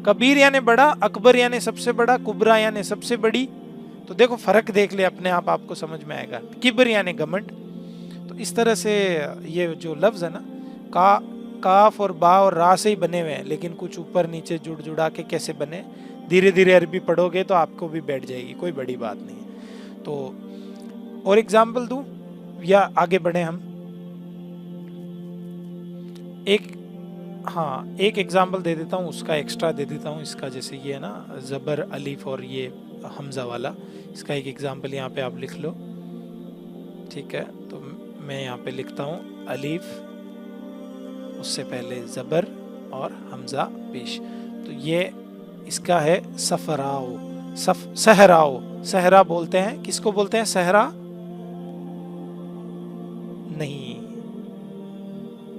कबीर यानी बड़ा, अकबर यानी सबसे बड़ा, कुबरा यानी सबसे बड़ी। तो देखो फर्क देख ले अपने आप, आपको समझ में आएगा। किबर यानी घमंड। तो इस तरह से ये जो लफ्ज है ना, काफ और बा और रा से ही बने हुए हैं, लेकिन कुछ ऊपर नीचे जुड़ जुड़ा के कैसे बने, धीरे धीरे अरबी पढ़ोगे तो आपको भी बैठ जाएगी, कोई बड़ी बात नहीं है। तो और एग्जाम्पल दूं या आगे बढ़े हम? एक, हाँ एक एग्जाम्पल दे देता हूँ, उसका एक्स्ट्रा दे देता हूँ इसका। जैसे ये है ना जबर, अलीफ और ये हमजा वाला, इसका एक एग्जाम्पल यहाँ पे आप लिख लो, ठीक है। तो मैं यहाँ पे लिखता हूँ अलीफ, उससे पहले जबर और हमजा पेश। तो ये इसका है सफराओ, सहराओ। सहरा बोलते हैं, किसको बोलते हैं? सहरा नहीं,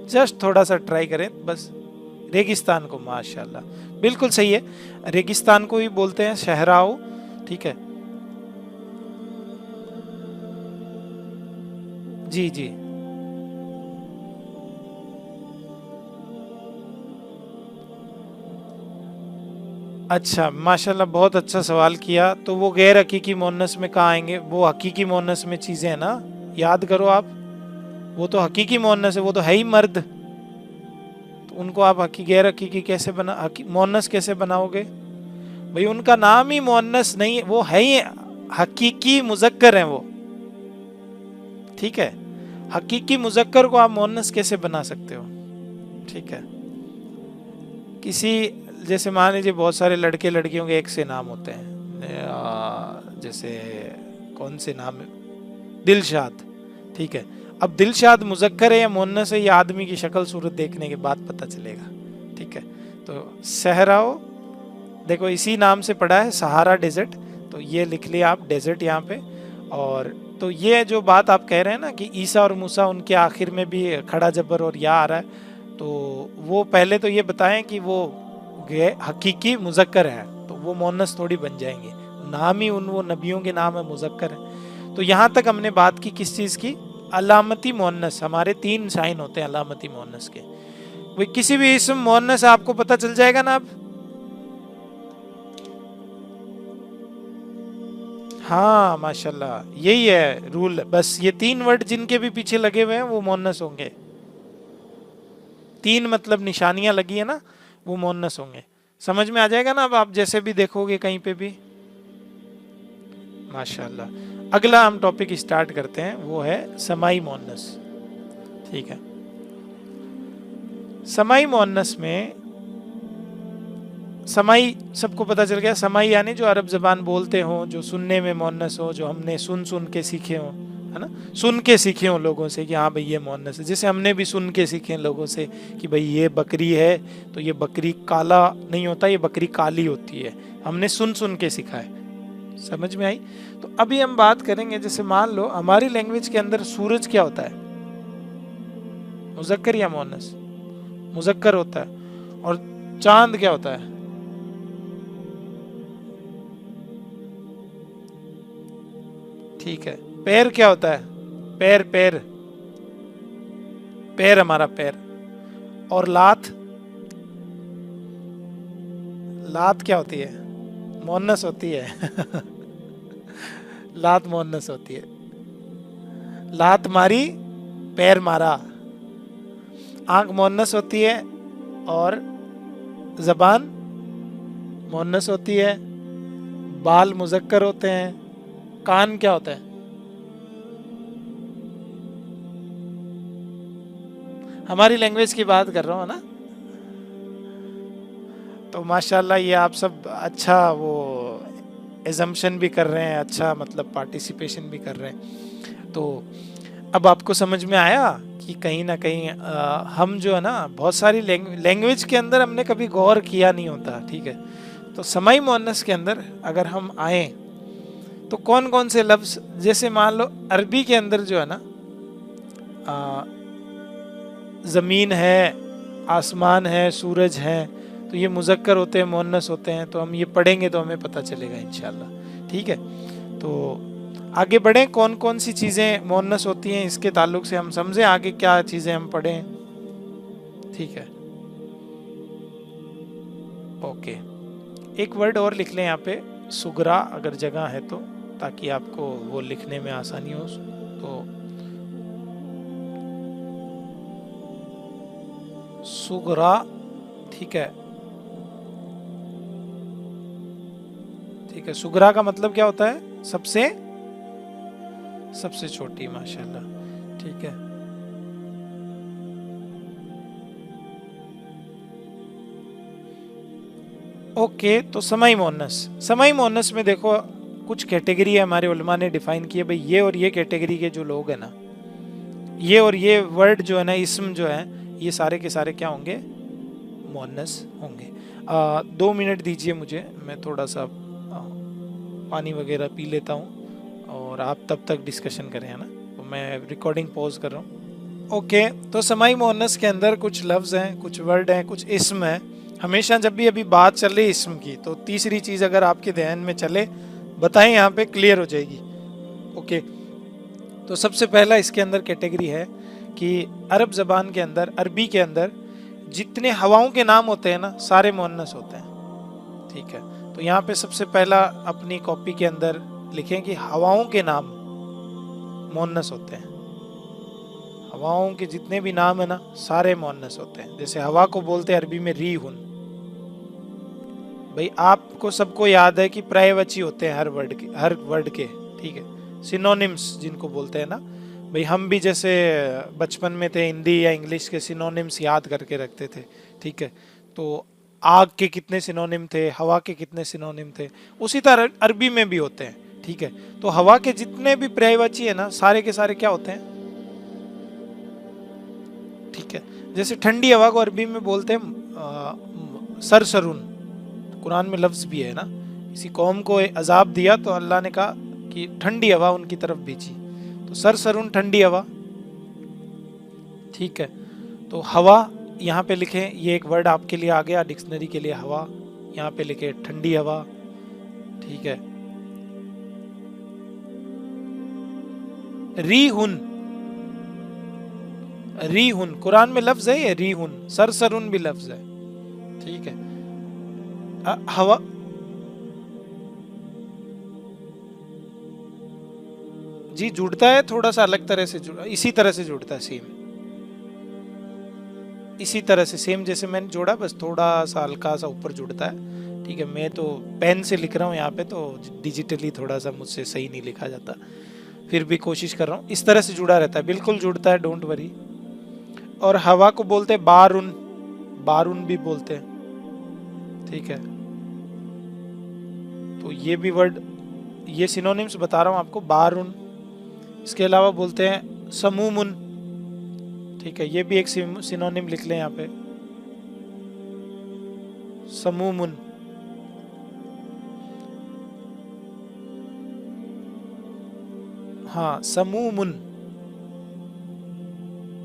जस्ट थोड़ा सा ट्राई करें बस। रेगिस्तान को, माशाल्लाह बिल्कुल सही है, रेगिस्तान को ही बोलते हैं सहराओ, ठीक है। जी जी, अच्छा माशाल्लाह, बहुत अच्छा सवाल किया। तो वो गैर हकीकी मोनस में कहाँ आएंगे? वो हकीकी मोनस में चीजें हैं ना, याद करो आप। वो तो हकीकी मोनस है, वो तो है ही मर्द। तो उनको आप गैर हकीकी कैसे मोनस कैसे बनाओगे भाई? उनका नाम ही मोनस नहीं है, वो है ही हकीकी मुजक्कर है वो, ठीक है। हकीकी मुजक्कर को आप मोनस कैसे बना सकते हो? ठीक है। किसी, जैसे मान लीजिए बहुत सारे लड़के लड़कियों के एक से नाम होते हैं, जैसे कौन से नाम है? दिलशाद, ठीक है। अब दिलशाद मुजक्कर है या मुन्नस है, ये आदमी की शक्ल सूरत देखने के बाद पता चलेगा, ठीक है। तो सहराओ, देखो इसी नाम से पड़ा है, सहारा डेजर्ट। तो ये लिख लिया आप डेजर्ट यहाँ पे। और तो ये जो बात आप कह रहे हैं ना कि ईसा और मूसा, उनके आखिर में भी खड़ा जबर और या आ रहा है, तो वो पहले तो ये बताएं कि वो हकीकी मुजक्कर है, तो वो मोनस थोड़ी बन जाएंगे। नाम ही उन वो नबियों के नाम है, मुजक्कर है। तो यहाँ तक हमने बात की किस चीज़ की? अलामती मोनस। हमारे 3 साइन होते हैं अलामती मोनस के। वो किसी भी इसम मोनस आपको पता चल जाएगा ना अब? हाँ माशाल्लाह, यही है रूल। बस ये 3 वर्ड जिनके भी पीछे लगे हुए हैं वो मोनस होंगे। 3 मतलब निशानियां लगी है ना, वो मोनस होंगे। समझ में आ जाएगा ना अब आप जैसे भी देखोगे कहीं पे भी? माशाल्लाह। अगला हम टॉपिक स्टार्ट करते हैं, वो है समाई मोनस, ठीक है। समाई मोनस में, समाई सबको पता चल गया। समाई यानी जो अरब जबान बोलते हो, जो सुनने में मोनस हो, जो हमने सुन सुन के सीखे हो, है ना, सुन के सीखे हो लोगों से कि हाँ भाई ये मोनस है। जैसे हमने भी सुन के सीखे लोगों से कि भाई ये बकरी है, तो ये बकरी काला नहीं होता, ये बकरी काली होती है। हमने सुन सुन के सीखा है। समझ में आई? तो अभी हम बात करेंगे, जैसे मान लो हमारी लैंग्वेज के अंदर सूरज क्या होता है? मुजक्कर या मोनस? मुजक्कर होता है। और चांद क्या होता है? ठीक है। पैर क्या होता है? पैर, पैर, पैर हमारा पैर। और लात, लात क्या होती है? मोनस होती है लात मोनस होती है। लात मारी पैर मारा। आंख मोन्नस होती है और जबान मोन्नस होती है। बाल मुजक्कर होते हैं। कान क्या होता है? हमारी लैंग्वेज की बात कर रहा हूँ ना। तो माशाल्लाह ये आप सब अच्छा वो एजम्पशन भी कर रहे हैं, अच्छा मतलब पार्टिसिपेशन भी कर रहे हैं। तो अब आपको समझ में आया कि कहीं ना कहीं हम जो है ना बहुत सारी लैंग्वेज के अंदर हमने कभी गौर किया नहीं होता, ठीक है। तो समाई मुअन्नस के अंदर अगर हम आए तो कौन कौन से लफ्ज, जैसे मान लो अरबी के अंदर जो है ना ज़मीन है, आसमान है, सूरज है, तो ये मुज़क्कर होते हैं, मुअन्नस होते हैं। तो हम ये पढ़ेंगे तो हमें पता चलेगा इंशाल्लाह, ठीक है। तो आगे बढ़ें, कौन कौन सी चीज़ें मुअन्नस होती हैं इसके ताल्लुक से हम समझें आगे क्या चीज़ें हम पढ़ें, ठीक है। ओके, एक वर्ड और लिख लें यहाँ पे, सुगरा, अगर जगह है तो, ताकि आपको वो लिखने में आसानी हो। तो सुगरा, ठीक है, ठीक है। सुगरा का मतलब क्या होता है? सबसे सबसे छोटी, माशाल्लाह, ठीक है। ओके, तो समाई मुअन्नस, समाई मुअन्नस में देखो कुछ कैटेगरी है हमारे उलमा ने डिफाइन की है भाई, ये और ये कैटेगरी के जो लोग हैं ना, ये और ये वर्ड जो है ना, इस्म जो है, ये सारे के सारे क्या होंगे? मुअन्नस होंगे। 2 मिनट दीजिए मुझे, मैं थोड़ा सा पानी वगैरह पी लेता हूँ और आप तब तक डिस्कशन करें, है ना। तो मैं रिकॉर्डिंग पॉज कर रहा हूँ। ओके, तो समाई मुअन्नस के अंदर कुछ लफ्ज़ हैं, कुछ वर्ड हैं, कुछ इस्म है। हमेशा जब भी अभी बात चल रही इस्म की, तो तीसरी चीज़ अगर आपके ध्यान में चले बताएं, यहाँ पे क्लियर हो जाएगी। ओके, तो सबसे पहला इसके अंदर कैटेगरी है कि अरब ज़बान के अंदर, अरबी के अंदर जितने हवाओं के नाम होते हैं ना, सारे मुअन्नस होते हैं, ठीक है। तो यहाँ पे सबसे पहला अपनी कॉपी के अंदर लिखें कि हवाओं के नाम मुअन्नस होते हैं। हवाओं के जितने भी नाम है ना, सारे मुअन्नस होते हैं। जैसे हवा को बोलते हैं अरबी में रीहुन। भाई आपको सबको याद है कि पर्यायवाची होते हैं हर वर्ड के, ठीक है। सिनोनिम्स जिनको बोलते हैं ना, भाई हम भी जैसे बचपन में थे हिंदी या इंग्लिश के सिनोनिम्स याद करके रखते थे, ठीक है। तो आग के कितने सिनोनिम थे, हवा के कितने सिनोनिम थे, उसी तरह अरबी में भी होते हैं, ठीक है। तो हवा के जितने भी पर्यायवाची है ना, सारे के सारे क्या होते हैं? ठीक है। जैसे ठंडी हवा को अरबी में बोलते हैं सरसरून। कुरान में लफ्ज भी है ना, किसी कौम को अजाब दिया तो अल्लाह ने कहा कि ठंडी हवा उनकी तरफ भेजी, तो सरसरून ठंडी हवा, ठीक है। तो हवा यहाँ पे लिखें, ये एक वर्ड आपके लिए आ गया डिक्शनरी के लिए, हवा। यहाँ पे लिखे ठंडी हवा, ठीक है। रीहुन, रीहुन कुरान में लफ्ज है ये, रीहुन। सरसरून भी लफ्ज है, ठीक है। हवा, जी जुड़ता है, थोड़ा सा अलग तरह से जुड़ा, इसी तरह से जुड़ता है, सेम इसी तरह से, सेम जैसे मैंने जोड़ा, बस थोड़ा सा हल्का सा ऊपर जुड़ता है, ठीक है। मैं तो पेन से लिख रहा हूँ यहाँ पे, तो डिजिटली थोड़ा सा मुझसे सही नहीं लिखा जाता, फिर भी कोशिश कर रहा हूँ। इस तरह से जुड़ा रहता है, बिल्कुल जुड़ता है, डोंट वरी। और हवा को बोलते हैं बारून, बारून भी बोलते हैं, ठीक है। तो ये भी वर्ड, ये सिनोनिम्स बता रहा हूँ आपको, बारून। इसके अलावा बोलते हैं समूमुन, ठीक है। ये भी एक सिनोनिम लिख लें यहाँ पे, समूमुन। हाँ, समूमुन।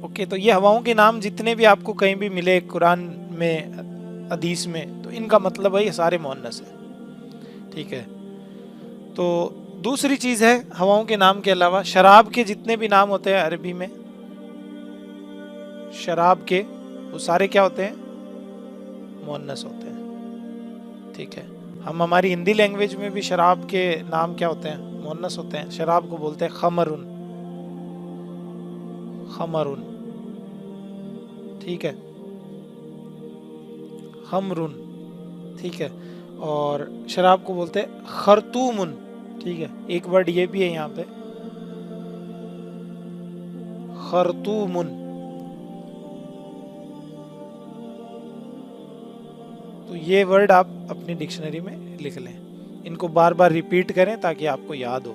ओके, तो ये हवाओं के नाम जितने भी आपको कहीं भी मिले कुरान में, हदीस में, तो इनका मतलब है ये सारे मुअन्नस है, ठीक है। तो दूसरी चीज है, हवाओं के नाम के अलावा शराब के जितने भी नाम होते हैं अरबी में, शराब के, वो सारे क्या होते हैं? मुअन्नस होते हैं, ठीक है। हम हमारी हिंदी लैंग्वेज में भी शराब के नाम क्या होते हैं? मुअन्नस होते हैं। शराब को बोलते हैं खमरुन, खमरुन, ठीक है, खमरुन, ठीक है। और शराब को बोलते हैं खरतूमुन, ठीक है, एक वर्ड ये भी है यहाँ पे, खरतूमुन। तो ये वर्ड आप अपनी डिक्शनरी में लिख लें, इनको बार बार रिपीट करें ताकि आपको याद हो,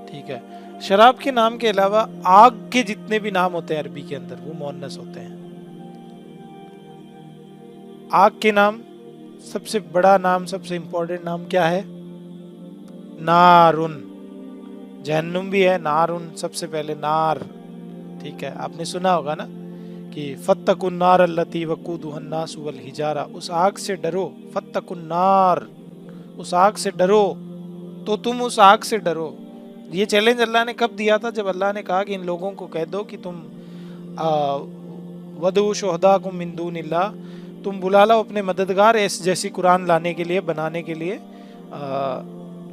ठीक है। शराब के नाम के अलावा आग के जितने भी नाम होते हैं अरबी के अंदर वो मुअन्नस होते हैं। आग के नाम, सबसे बड़ा नाम, सबसे इंपॉर्टेंट नाम क्या है? नारुन। जहन्नुम भी है, नारुन सबसे पहले नार, ठीक है। आपने सुना होगा ना कि फत्तकुन नार अल्लती वकूदुहन नास वल हिजारा, उस आग से डरो, फत्तकुन नार, उस आग से डरो, तो तुम उस आग से डरो। ये चैलेंज अल्लाह ने कब दिया था? जब अल्लाह ने कहा कि इन लोगों को कह दो कि तुम वदू शुहदाकुम मिन दूनिल्लाह, तुम बुला लो अपने मददगार ऐसे जैसी कुरान लाने के लिए, बनाने के लिए,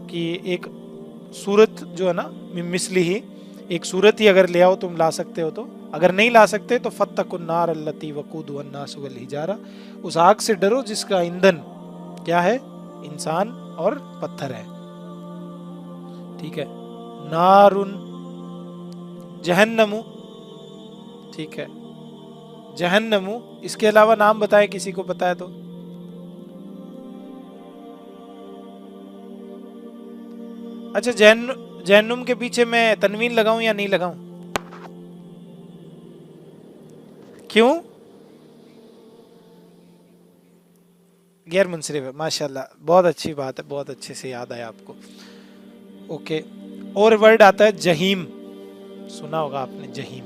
कि एक सूरत जो है ना मिसली ही, एक सूरत ही अगर ले आओ तुम ला सकते हो तो, अगर नहीं ला सकते तो फत्तकुन नार अल्लती वकूदुहन नास वल हिजारा, उस आग से डरो जिसका ईंधन क्या है? इंसान और पत्थर है, ठीक है। नारुन जहन्नमु, ठीक है, जहन्नमु। इसके अलावा नाम बताए, किसी को पता है तो? अच्छा, जहन्नुम के पीछे मैं तनवीन लगाऊं या नहीं लगाऊं? क्यों? गैर मुनसरिफ है, माशाल्लाह, बहुत अच्छी बात है, बहुत अच्छे से याद आया आपको। ओके, और वर्ड आता है जहीम, सुना होगा आपने जहीम,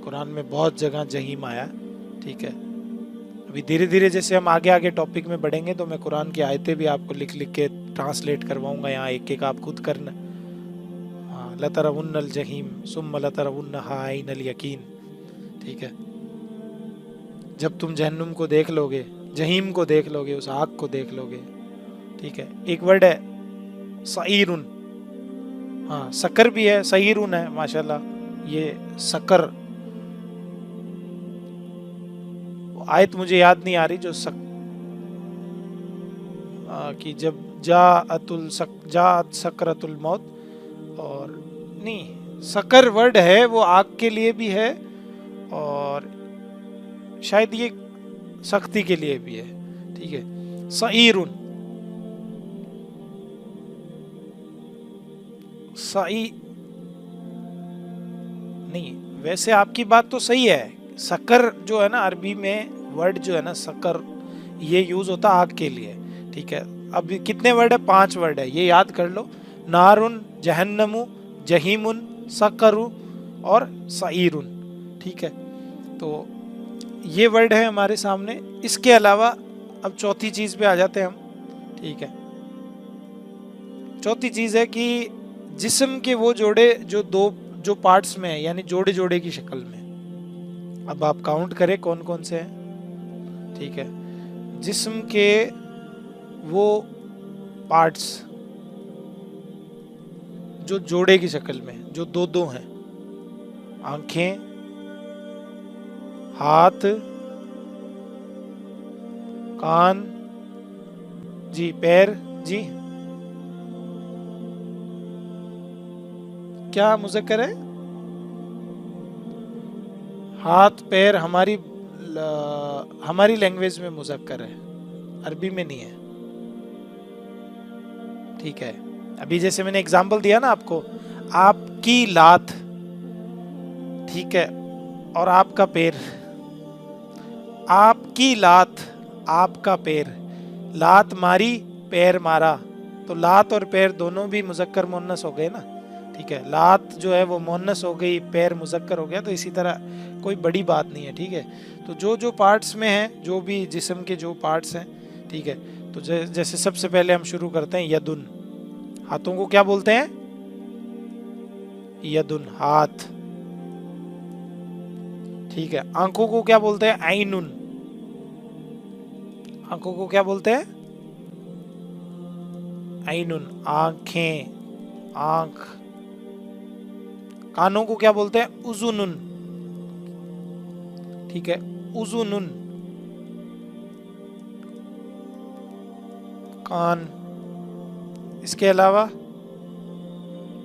कुरान में बहुत जगह जहीम आया, ठीक है। अभी धीरे धीरे जैसे हम आगे आगे टॉपिक में बढ़ेंगे तो मैं कुरान की आयतें भी आपको लिख लिख के ट्रांसलेट करवाऊंगा, यहाँ एक एक आप खुद करना। हाँ, लतरवुन्नल जहीम सुम्मा लतरवुन्नहा आइनल यकीन, ठीक है। जब तुम जहन्नुम को देख लोगे, जहीम को देख लोगे, उस आग को देख लोगे, ठीक है। एक वर्ड है सईरुन, हाँ सकर भी है, सईरुन है, माशाल्लाह। ये सकर, आयत मुझे याद नहीं आ रही जो कि जब जात सकरतुल मौत, और नहीं, सकर वर्ड है वो आग के लिए भी है और शायद ये सख्ती के लिए भी है, ठीक है। सईरुन, सई नहीं, वैसे आपकी बात तो सही है, सकर जो है ना अरबी में वर्ड जो है ना सकर, ये यूज होता आग के लिए, ठीक है। अब कितने वर्ड है? 5 वर्ड है, ये याद कर लो, नारुन, जहन्नमु, जहीमुन, सकरु और सईरुन, ठीक है। तो ये वर्ड है हमारे सामने। इसके अलावा अब चौथी चीज पे आ जाते हैं हम, ठीक है। चौथी चीज है कि जिस्म के वो जोड़े जो पार्ट्स में है, यानी जोड़े जोड़े की शक्ल में, अब आप काउंट करें कौन कौन से हैं, ठीक है। जिस्म के वो पार्ट्स जो जोड़े की शक्ल में, जो दो दो हैं, आंखें, हाथ, कान, जी, पैर, जी, क्या मुज़क्कर है? हाथ पैर हमारी लैंग्वेज में मुज़क्कर है, अरबी में नहीं है, ठीक है। अभी जैसे मैंने एग्जांपल दिया ना आपको, आपकी लात, ठीक है, और आपका पैर, आपकी लात, आपका पैर, लात मारी, पैर मारा, तो लात और पैर दोनों भी मुज़क्कर मुअन्नस हो गए ना, ठीक है। लात जो है वो मुअन्नस हो गई, पैर मुज़क्कर हो गया, तो इसी तरह कोई बड़ी बात नहीं है, ठीक है। तो जो पार्ट्स में हैं, जो भी जिस्म के जो पार्ट्स हैं, ठीक है, तो जैसे सबसे पहले हम शुरू करते हैं यदुन, हाथों को क्या बोलते हैं? यदुन, हाथ, ठीक है। आंखों को क्या बोलते हैं? आइनुन, आंखों को क्या बोलते हैं? आइनुन, आंखें, आंख, कानों को क्या बोलते हैं? उजुनुन, ठीक है, उजुनुन, कान। इसके अलावा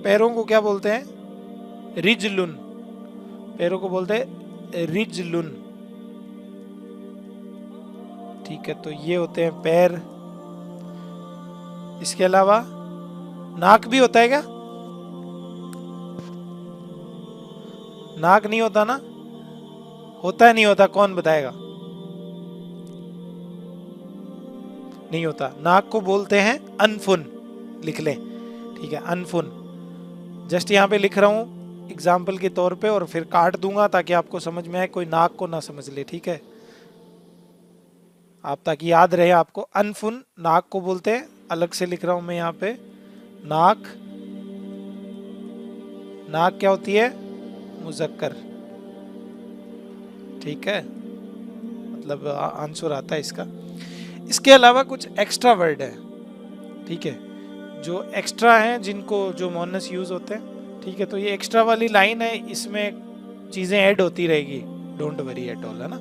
पैरों को क्या बोलते हैं? रिजलुन, पैरों को बोलते हैं रिजलुन, ठीक है, तो ये होते हैं पैर। इसके अलावा नाक भी होता है क्या? नाक नहीं होता ना? होता है नहीं होता? कौन बताएगा? नहीं होता। नाक को बोलते हैं अनफुन, लिख लें, ठीक है, अनफुन। जस्ट यहाँ पे लिख रहा हूँ एग्जाम्पल के तौर पे, और फिर काट दूंगा ताकि आपको समझ में आए, कोई नाक को ना समझ ले, ठीक है, आप ताकि याद रहे आपको। अनफुन नाक को बोलते हैं, अलग से लिख रहा हूं मैं यहाँ पे, नाक। नाक क्या होती है? मुजक्कर, ठीक है, मतलब आंसर आता है इसका। इसके अलावा कुछ एक्स्ट्रा वर्ड है, ठीक है, जो एक्स्ट्रा हैं, जिनको जो मोनस यूज होते हैं, ठीक है, तो ये एक्स्ट्रा वाली लाइन है, इसमें चीजें ऐड होती रहेगी, डोंट वरी एट ऑल, है ना,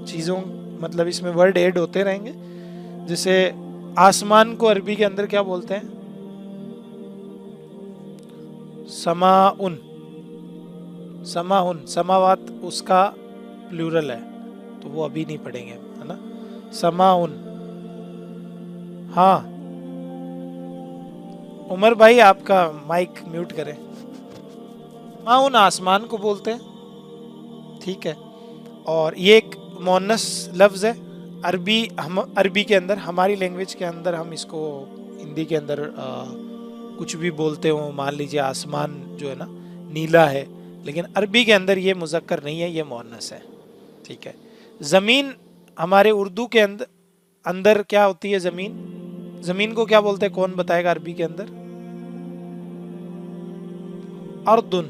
चीजों मतलब इसमें वर्ड ऐड होते रहेंगे। जैसे आसमान को अरबी के अंदर क्या बोलते हैं? समाउन, समाउन, समावात उसका प्लूरल है, तो वो अभी नहीं पढ़ेंगे, है ना, समाउन। हाँ उमर भाई आपका माइक म्यूट करें। समाउन आसमान को बोलते हैं, ठीक है, और ये एक मोनस लफ्ज है अरबी, हम अरबी के अंदर, हमारी लैंग्वेज के अंदर हम इसको हिंदी के अंदर कुछ भी बोलते हो, मान लीजिए आसमान जो है ना नीला है, लेकिन अरबी के अंदर ये मुजक्कर नहीं है, ये मोनस है, ठीक है। ज़मीन हमारे उर्दू के अंदर अंदर क्या होती है? ज़मीन, ज़मीन को क्या बोलते हैं? कौन बताएगा अरबी के अंदर? अर्दुन,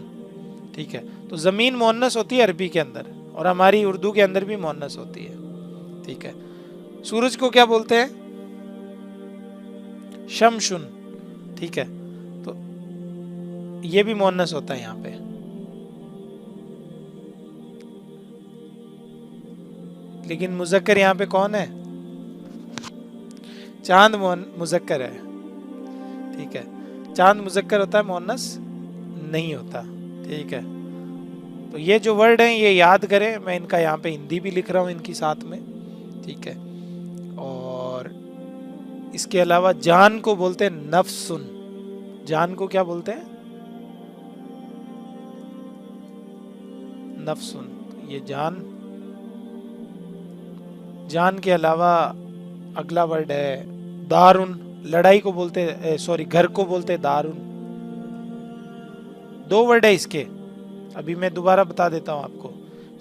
ठीक है, तो ज़मीन मोनस होती है अरबी के अंदर, और हमारी उर्दू के अंदर भी मोनस होती है, ठीक है। सूरज को क्या बोलते हैं? शमशुन, ठीक है, तो ये भी मोनस होता है यहाँ पे। लेकिन मुजक्कर यहाँ पे कौन है? चांद मुजक्कर है, ठीक है, चांद मुजक्कर होता है, मोनस नहीं होता, ठीक है। तो ये जो वर्ड हैं ये याद करें, मैं इनका यहाँ पे हिंदी भी लिख रहा हूँ इनकी साथ में, ठीक है। और इसके अलावा जान को बोलते हैं नफ्सुन, जान को क्या बोलते हैं? नफ्सुन, ये जान। जान के अलावा अगला वर्ड है दारुन, लड़ाई को बोलते हैं, सॉरी घर को बोलते हैं दारुन। दो वर्ड है इसके, अभी मैं दोबारा बता देता हूँ आपको,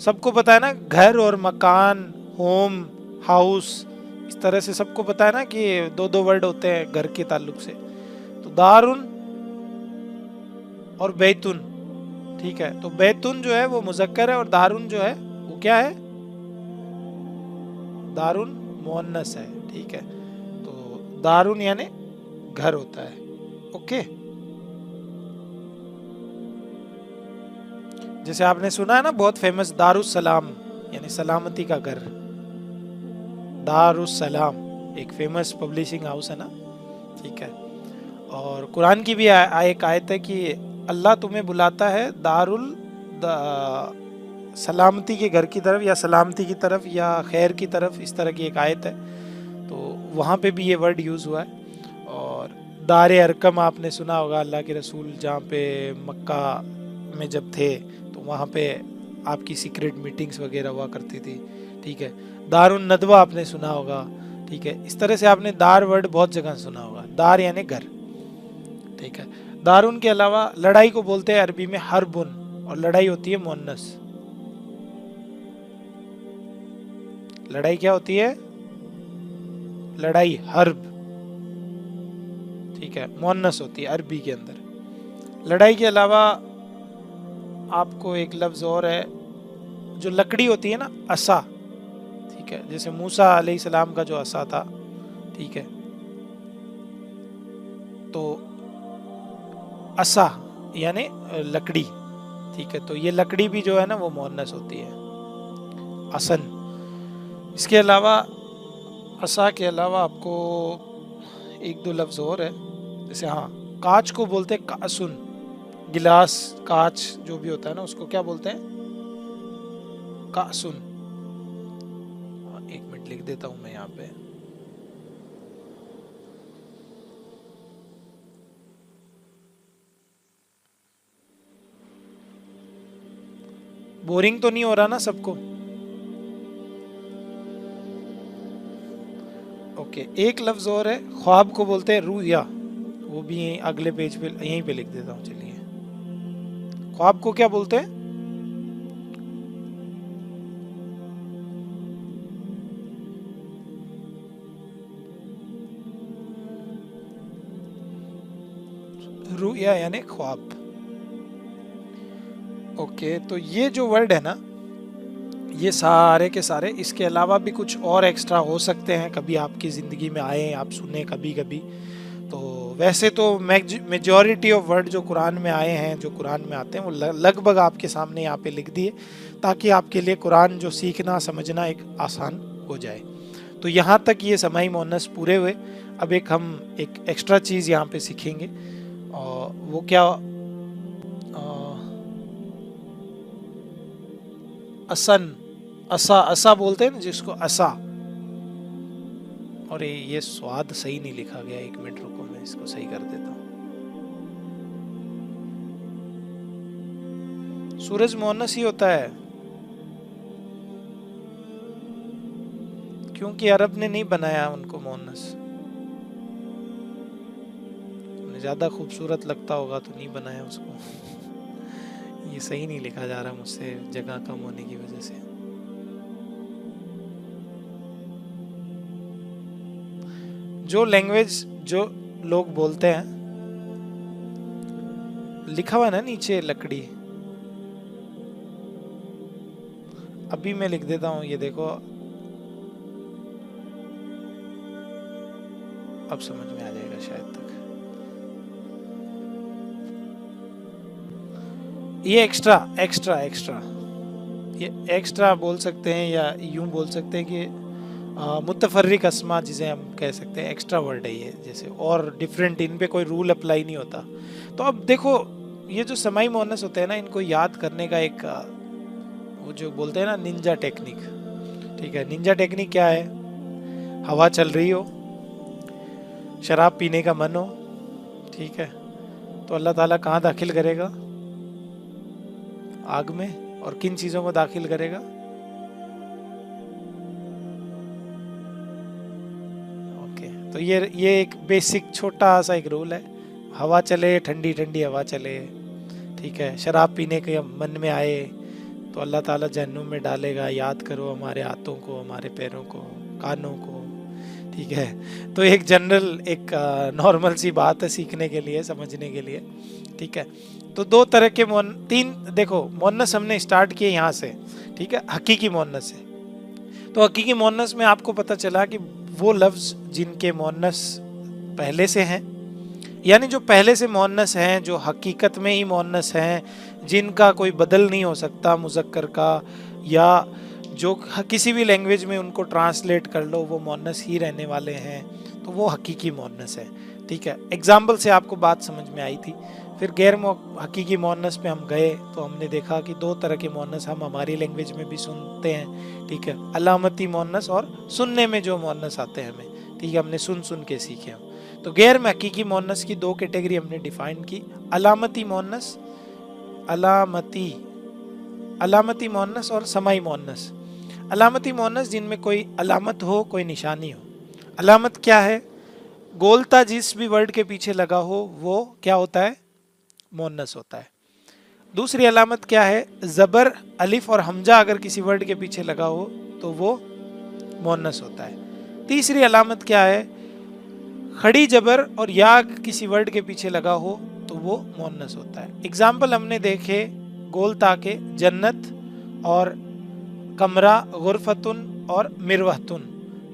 सबको पता है ना, घर और मकान, होम, हाउस, इस तरह से सबको पता है ना कि दो दो वर्ड होते हैं घर के ताल्लुक से। तो दारुन और बैतुन, ठीक है, तो बैतुन जो है वो मुजक्कर है, और दारुन जो है वो क्या है? दारुन मुअन्नस है, ठीक है, तो दारुन यानी घर होता है, ओके। जैसे आपने सुना है ना बहुत फेमस दारुस्सलाम, यानी सलामती का घर, दारुस्सलाम एक फेमस पब्लिशिंग हाउस है ना, ठीक है। और कुरान की भी एक आयत है कि अल्लाह तुम्हें बुलाता है दारुल सलामती के घर की तरफ, या सलामती की तरफ, या खैर की तरफ, इस तरह की एक आयत है, तो वहाँ पे भी ये वर्ड यूज़ हुआ है। और दार अरकम आपने सुना होगा, अल्लाह के रसूल जहाँ पे मक्का में जब थे तो वहाँ पे आपकी सीक्रेट मीटिंग्स वगैरह हुआ करती थी, ठीक है। दारुन नदवा आपने सुना होगा, ठीक है, इस तरह से आपने दार वर्ड बहुत जगह सुना होगा, दार यानी घर, ठीक है। दारुन के अलावा लड़ाई को बोलते हैं अरबी में हरबुन, और लड़ाई होती है मुअन्नस। लड़ाई क्या होती है? लड़ाई हर्ब, ठीक है, मुअन्नस होती है अरबी के अंदर। लड़ाई के अलावा आपको एक लफ्ज और है, जो लकड़ी होती है ना, असा, ठीक है, जैसे मूसा अलैहिस्सलाम का जो असा था, ठीक है, तो असा यानी लकड़ी, ठीक है, तो ये लकड़ी भी जो है ना वो मुअन्नस होती है, असन। इसके अलावा असा के अलावा आपको एक दो लफ्ज़ और है, जैसे हाँ, कांच को बोलते हैं कासुन, गिलास कांच जो भी होता है ना उसको क्या बोलते हैं, कासुन। एक मिनट लिख देता हूं मैं यहाँ पे। बोरिंग तो नहीं हो रहा ना सबको? ओके, एक लफ्ज और है, ख्वाब को बोलते हैं रुया, वो भी अगले पेज पे यहीं पे लिख देता हूँ। चलिए, ख्वाब को क्या बोलते हैं? रुया यानी ख्वाब। ओके, तो ये जो वर्ड है ना, ये सारे के सारे, इसके अलावा भी कुछ और एक्स्ट्रा हो सकते हैं, कभी आपकी ज़िंदगी में आए, आप सुने कभी कभी। तो वैसे तो मेजॉरिटी ऑफ वर्ड जो कुरान में आए हैं, जो कुरान में आते हैं, वो लगभग आपके सामने यहाँ पे लिख दिए, ताकि आपके लिए कुरान जो सीखना समझना एक आसान हो जाए। तो यहाँ तक ये समाई मुअन्नस पूरे हुए। अब हम एक एक्स्ट्रा चीज़ यहाँ पे सीखेंगे, और वो क्या, असन, असा, असा बोलते हैं ना जिसको, असा। और ये स्वाद सही नहीं लिखा गया, एक मिनट रुको, मैं इसको सही कर देता हूँ। सूरज मुअन्नस ही होता है, क्योंकि अरब ने नहीं बनाया उनको मुअन्नस। उन्हें ज्यादा खूबसूरत लगता होगा तो नहीं बनाया उसको। ये सही नहीं लिखा जा रहा मुझसे, जगह कम होने की वजह से। जो लैंग्वेज जो लोग बोलते हैं, लिखा हुआ है ना नीचे लकड़ी, अभी मैं लिख देता हूं, ये देखो, अब समझ में आ जाएगा शायद तक। ये एक्स्ट्रा एक्स्ट्रा एक्स्ट्रा, ये एक्स्ट्रा बोल सकते हैं, या यूं बोल सकते हैं कि मुतफर्रिक अस्मा जिसे हम कह सकते हैं, एक्स्ट्रा वर्ड है ये, जैसे और डिफरेंट, इन पे कोई रूल अप्लाई नहीं होता। तो अब देखो, ये जो समाई मुअन्नस होते हैं ना, इनको याद करने का एक वो जो बोलते हैं ना निंजा टेक्निक, ठीक है। निंजा टेक्निक क्या है? हवा चल रही हो, शराब पीने का मन हो, ठीक है, तो अल्लाह ताला कहाँ दाखिल करेगा? आग में। और किन चीजों को दाखिल करेगा? तो ये एक बेसिक छोटा सा एक रूल है। हवा चले, ठंडी ठंडी हवा चले, ठीक है, शराब पीने के मन में आए तो अल्लाह ताला जहन्नुम में डालेगा। याद करो हमारे हाथों को, हमारे पैरों को, कानों को, ठीक है। तो एक जनरल, एक नॉर्मल सी बात है सीखने के लिए, समझने के लिए, ठीक है। तो दो तरह के तीन, देखो मुअन्नस हमने स्टार्ट किए यहाँ से, ठीक है, हकीकी मुअन्नस से। तो हकीकी मुअन्नस में आपको पता चला कि वो लफ्ज़ जिनके मुअन्नस पहले से हैं, यानी जो पहले से मुअन्नस हैं, जो हकीकत में ही मुअन्नस हैं, जिनका कोई बदल नहीं हो सकता मुज़क्कर का, या जो किसी भी लैंग्वेज में उनको ट्रांसलेट कर लो वो मुअन्नस ही रहने वाले हैं, तो वो हकीकी मुअन्नस है, ठीक है। एग्जाम्पल से आपको बात समझ में आई थी। फिर गैर हकीकी मुअन्नस पे हम गए तो हमने देखा कि दो तरह के मुअन्नस हम हमारी लैंग्वेज में भी सुनते हैं, ठीक है, अलामती मुअन्नस और सुनने में जो मुअन्नस आते हैं हमें, ठीक है, हमने सुन सुन के सीखे हम। तो गैर हकीकी मुअन्नस की दो कैटेगरी हमने डिफाइन की, अलामती मुअन्नस, अलामती मुअन्नस और समाई मुअन्नस। अलामती मुअन्नस जिनमें कोई अलामत हो, कोई निशानी हो। अलामत क्या है? गोलता जिस भी वर्ड के पीछे लगा हो वो क्या होता है? मुअन्नस होता है। दूसरी अलामत क्या है? ज़बर, अलिफ और हमजा अगर किसी वर्ड के पीछे लगा हो तो वो मुअन्नस होता है। तीसरी अलामत क्या है? खड़ी जबर और या किसी वर्ड के पीछे लगा हो तो वो मुअन्नस होता है। एग्जाम्पल हमने देखे गोलता के, जन्नत और कमरा, गुरफतुन और मिरवहतुन,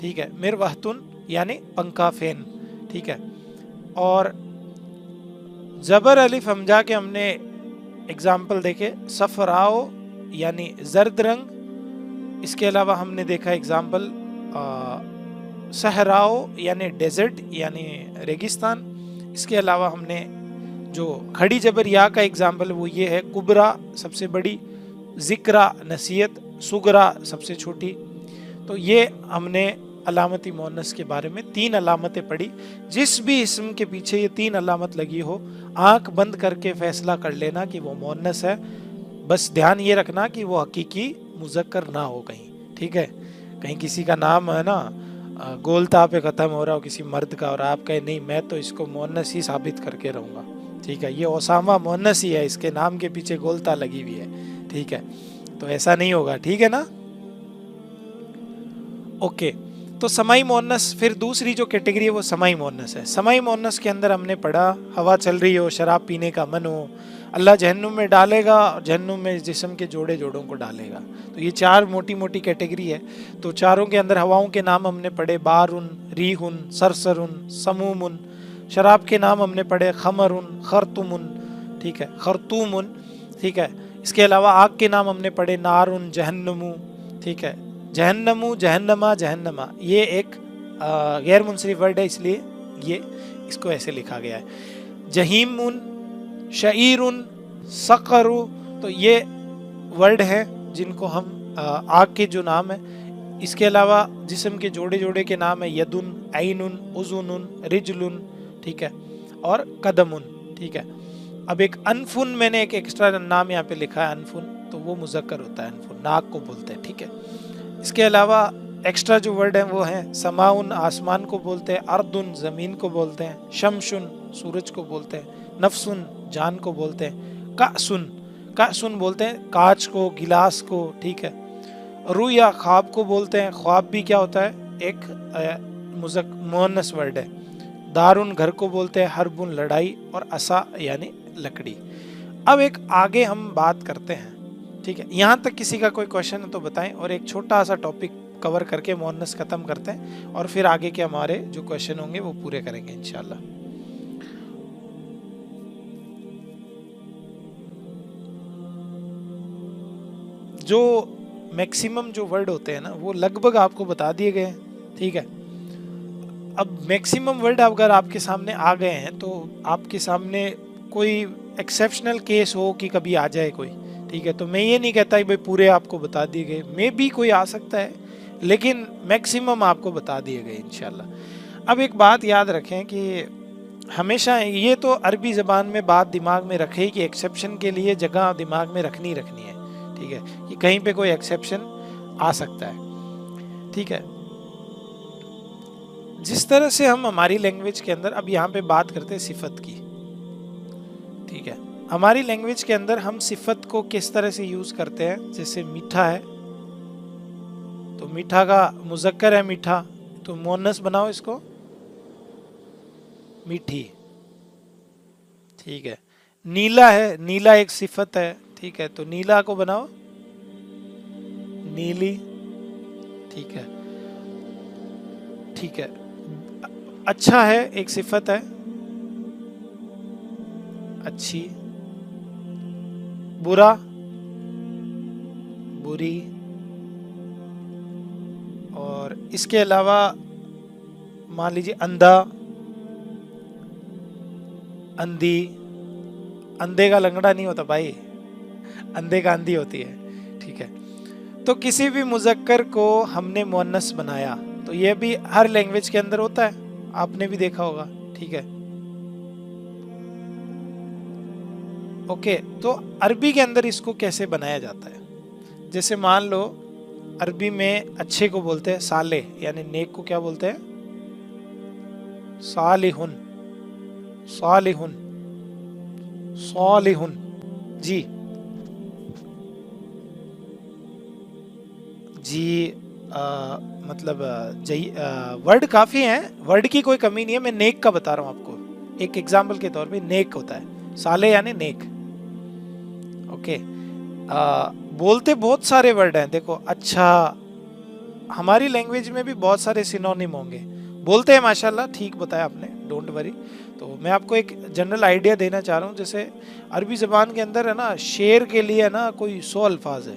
ठीक है, मिरवहतुन यानी पंखा, फैन, ठीक है। और जबर, अलिफ, हमजा के हमने एग्जाम्पल देखे, सफराओ यानी जर्द रंग। इसके अलावा हमने देखा एग्जाम्पल सहराओ यानी डेजर्ट यानी रेगिस्तान। इसके अलावा हमने जो खड़ी जबर या का एग्जाम्पल वो ये है, कुबरा सबसे बड़ी, जिक्रा नसीहत, सुगरा सबसे छोटी। तो ये हमने अलामती मोनस के बारे में 3 अलामतें पढ़ी। जिस भी इसम के पीछे ये 3 अलामत लगी हो, आंख बंद करके फैसला कर लेना कि वो मोनस है। बस ध्यान ये रखना कि वो हकीकी मुज़क्कर ना हो कहीं, ठीक है। कहीं किसी का नाम है ना गोलता पे ख़त्म हो रहा हो किसी मर्द का, और आप कहे नहीं मैं तो इसको मोनस ही साबित करके रहूँगा, ठीक है, ये ओसामा मोनस ही है, इसके नाम के पीछे गोलता लगी हुई है, ठीक है। तो ऐसा नहीं होगा, ठीक है ना। ओके, तो समाई मोनस, फिर दूसरी जो कैटेगरी है वो समाई मोनस है। समाई मोनस के अंदर हमने पढ़ा, हवा चल रही हो, शराब पीने का मन हो, अल्लाह जहन्नुम में डालेगा, जहन्नुम में जिस्म के जोड़े जोड़ों को डालेगा। तो ये 4 मोटी मोटी कैटेगरी है। तो चारों के अंदर हवाओं के नाम हमने पढ़े, बारुन, रीहुन, सरसरुन, समूमुन। शराब के नाम हमने पढ़े, खमरुन, खरतुमुन, ठीक है, खरतूमुन, ठीक है। इसके अलावा आग के नाम हमने पढ़े, नारुन, जहन्नमू, ठीक है, जहन्नमू, जहन्नमा, जहन्नमा। ये एक गैर मुंसरिफ वर्ड है, इसलिए ये इसको ऐसे लिखा गया है। जहीमुन, शईरुन, सकरु, तो ये वर्ड हैं जिनको हम आग के जो नाम है। इसके अलावा जिस्म के जोड़े जोड़े के नाम है, यदुन, ऐनुन, उजुनुन, रिजलुन, ठीक है, और कदमुन, ठीक है। अब एक अनफुन, मैंने एक एक्स्ट्रा नाम यहाँ पे लिखा है अनफुन, तो वो मुज़क्कर होता है, अनफुन नाक को बोलते हैं, ठीक है। इसके अलावा एक्स्ट्रा जो वर्ड हैं वो हैं, समाउन आसमान को बोलते हैं, अर्दुन ज़मीन को बोलते हैं, शमशुन सूरज को बोलते हैं, नफ्सुन जान को बोलते हैं, कासुन बोलते हैं कांच को, गिलास को, ठीक है। रुया ख्वाब को बोलते हैं, ख्वाब भी क्या होता है, एक मुअन्नस वर्ड है। दारुन घर को बोलते हैं, हरबुन लड़ाई, और असा यानी लकड़ी। अब एक आगे हम बात करते हैं, ठीक है। यहाँ तक किसी का कोई क्वेश्चन है तो बताएं, और एक छोटा सा टॉपिक कवर करके मुअन्नस खत्म करते हैं, और फिर आगे के हमारे जो क्वेश्चन होंगे वो पूरे करेंगे इंशाल्लाह। जो मैक्सिमम जो वर्ड होते हैं ना वो लगभग आपको बता दिए गए हैं, ठीक है। अब मैक्सिमम वर्ड अगर आपके सामने आ गए हैं तो आपके सामने कोई एक्सेप्शनल केस हो कि कभी आ जाए कोई, ठीक है, तो मैं ये नहीं कहता कि भाई पूरे आपको बता दिए गए, मे भी कोई आ सकता है, लेकिन मैक्सिमम आपको बता दिए गए इंशाल्लाह। अब एक बात याद रखें कि हमेशा ये तो अरबी ज़बान में बात दिमाग में रखे कि एक्सेप्शन के लिए जगह दिमाग में रखनी है, ठीक है, कि कहीं पे कोई एक्सेप्शन आ सकता है, ठीक है। जिस तरह से हम हमारी लैंग्वेज के अंदर, अब यहाँ पे बात करते हैं सिफत की, ठीक है। हमारी लैंग्वेज के अंदर हम सिफत को किस तरह से यूज करते हैं, जैसे मीठा है तो मीठा का मुज़क्कर है मीठा, तो मुअन्नस बनाओ इसको मीठी, ठीक है। नीला है, नीला एक सिफत है, ठीक है, तो नीला को बनाओ नीली, ठीक है, ठीक है। अच्छा है एक सिफत है, अच्छी। बुरा, बुरी। और इसके अलावा मान लीजिए अंधा, अंधी। अंधे का लंगड़ा नहीं होता भाई, अंधे का अंधी होती है, ठीक है। तो किसी भी मुज़क्कर को हमने मुअन्नस बनाया, तो ये भी हर लैंग्वेज के अंदर होता है, आपने भी देखा होगा, ठीक है। ओके, तो अरबी के अंदर इसको कैसे बनाया जाता है, जैसे मान लो अरबी में अच्छे को बोलते हैं साले, यानी नेक को क्या बोलते हैं, सालिहुन, सालिहुन, सालिहुन, जी जी। मतलब वर्ड काफी हैं, वर्ड की कोई कमी नहीं है, मैं नेक का बता रहा हूं आपको एक एग्जाम्पल के तौर पे। नेक होता है, साले यानी नेक, ओके। बोलते बहुत सारे वर्ड हैं, देखो अच्छा, हमारी लैंग्वेज में भी बहुत सारे सिनोनिम होंगे, बोलते हैं माशाल्लाह, ठीक बताया आपने, डोंट वरी। तो मैं आपको एक जनरल आइडिया देना चाह रहा हूँ, जैसे अरबी ज़बान के अंदर है ना, शेर के लिए है ना कोई 100 अल्फाज है,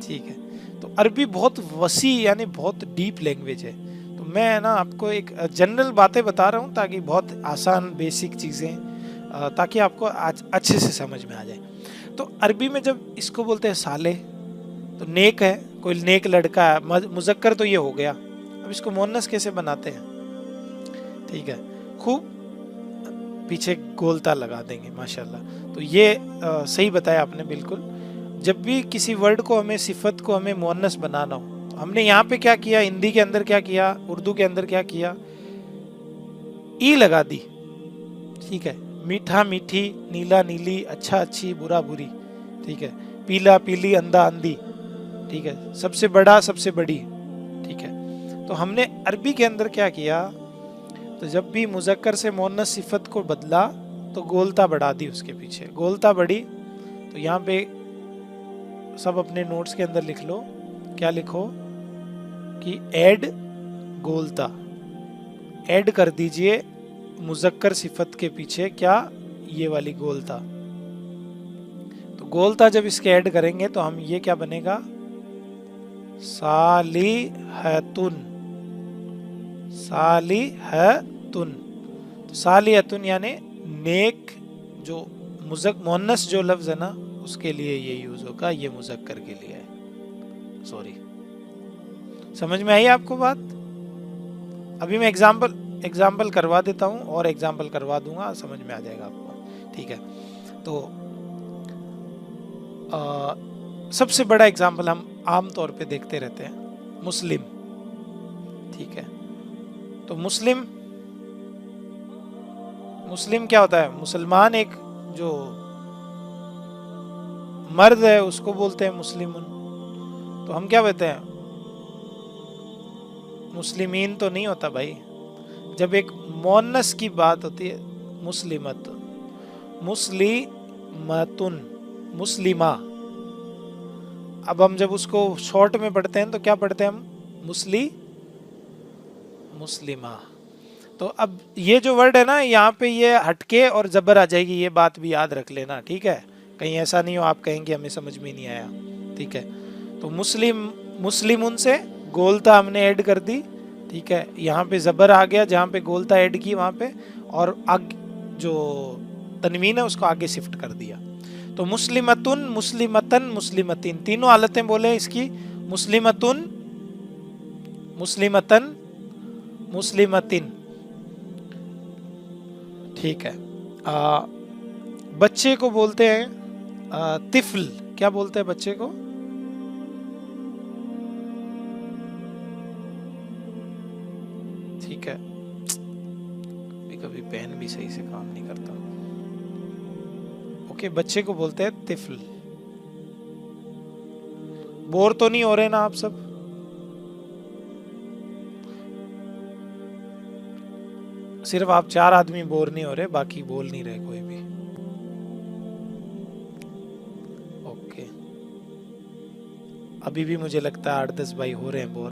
ठीक है। तो अरबी बहुत वसी यानी बहुत डीप लैंग्वेज है। तो मैं है ना आपको एक जनरल बातें बता रहा हूँ ताकि बहुत आसान बेसिक चीज़ें, ताकि आपको आज अच्छे से समझ में आ जाए। तो अरबी में जब इसको बोलते हैं साले, तो नेक है, कोई नेक लड़का है, मुज़क्कर तो ये हो गया। अब इसको मुअन्नस कैसे बनाते हैं, ठीक है, खूब पीछे गोलता लगा देंगे माशाल्लाह। तो ये सही बताया आपने बिल्कुल। जब भी किसी वर्ड को हमें, सिफत को हमें मुअन्नस बनाना हो, तो हमने यहाँ पे क्या किया, हिंदी के अंदर क्या किया, उर्दू के अंदर क्या किया, ई लगा दी, ठीक है। मीठा मीठी, नीला नीली, अच्छा अच्छी, बुरा बुरी, ठीक है। पीला पीली, अंधा अंधी, ठीक है। सबसे बड़ा सबसे बड़ी, ठीक है। तो हमने अरबी के अंदर क्या किया, तो जब भी मुज़क्कर से मुअन्नस सिफत को बदला तो गोलता बढ़ा दी, उसके पीछे गोलता बढ़ी। तो यहाँ पे सब अपने नोट्स के अंदर लिख लो, क्या लिखो कि ऐड गोलता, ऐड कर दीजिए मुज़क्कर सिफत के पीछे क्या, ये वाली गोलता। तो गोलता जब इसके ऐड करेंगे तो हम ये क्या बनेगा, सालिहतुन, सालिहतुन। तो सालिहतुन यानी नेक, जो मुअन्नस जो लफ्ज है ना उसके लिए ये यूज होगा, ये मुज़क्कर के लिए है। सॉरी, समझ में आई आपको बात? अभी मैं एग्जाम्पल करवा देता हूँ और एग्जाम्पल करवा दूंगा, समझ में आ जाएगा आपको, ठीक है। तो सबसे बड़ा एग्जाम्पल हम आम तौर पे देखते रहते हैं, मुस्लिम, ठीक है। तो मुस्लिम, मुस्लिम क्या होता है, मुसलमान, एक जो मर्द है उसको बोलते हैं मुस्लिमुन। तो हम क्या बोलते हैं, मुस्लिमीन तो नहीं होता भाई। जब एक मुअन्नस की बात होती है, मुस्लिमत, मुस्लिमतुन, मुस्लिमा। अब हम जब उसको शॉर्ट में पढ़ते हैं तो क्या पढ़ते हैं हम, मुस्लिमा। तो अब ये जो वर्ड है ना, यहाँ पे ये हटके और जबर आ जाएगी, ये बात भी याद रख लेना, ठीक है। कहीं ऐसा नहीं हो आप कहेंगे हमें समझ में नहीं आया, ठीक है। तो मुस्लिमुन से गोलता हमने ऐड कर दी, ठीक है। यहाँ पे जबर आ गया, जहाँ पे गोलता ऐड की वहाँ पे, और आगे जो तनवीन है उसको आगे शिफ्ट कर दिया। तो मुस्लिमतुन, मुस्लिमतन, मुस्लिमतीन, तीनों हालतें बोले इसकी, मुस्लिमतुन, मुस्लिमतन, मुस्लिमतीन, ठीक है। बच्चे को बोलते हैं तिफल, क्या बोलते हैं बच्चे को, ठीक है। कभी पेन भी सही से काम नहीं करता, ओके। बच्चे को बोलते हैं तिफल। बोर तो नहीं हो रहे ना आप सब? सिर्फ आप 4 आदमी बोर नहीं हो रहे, बाकी बोल नहीं रहे कोई भी, ओके। अभी भी मुझे लगता है 8-10 भाई हो रहे हैं बोर।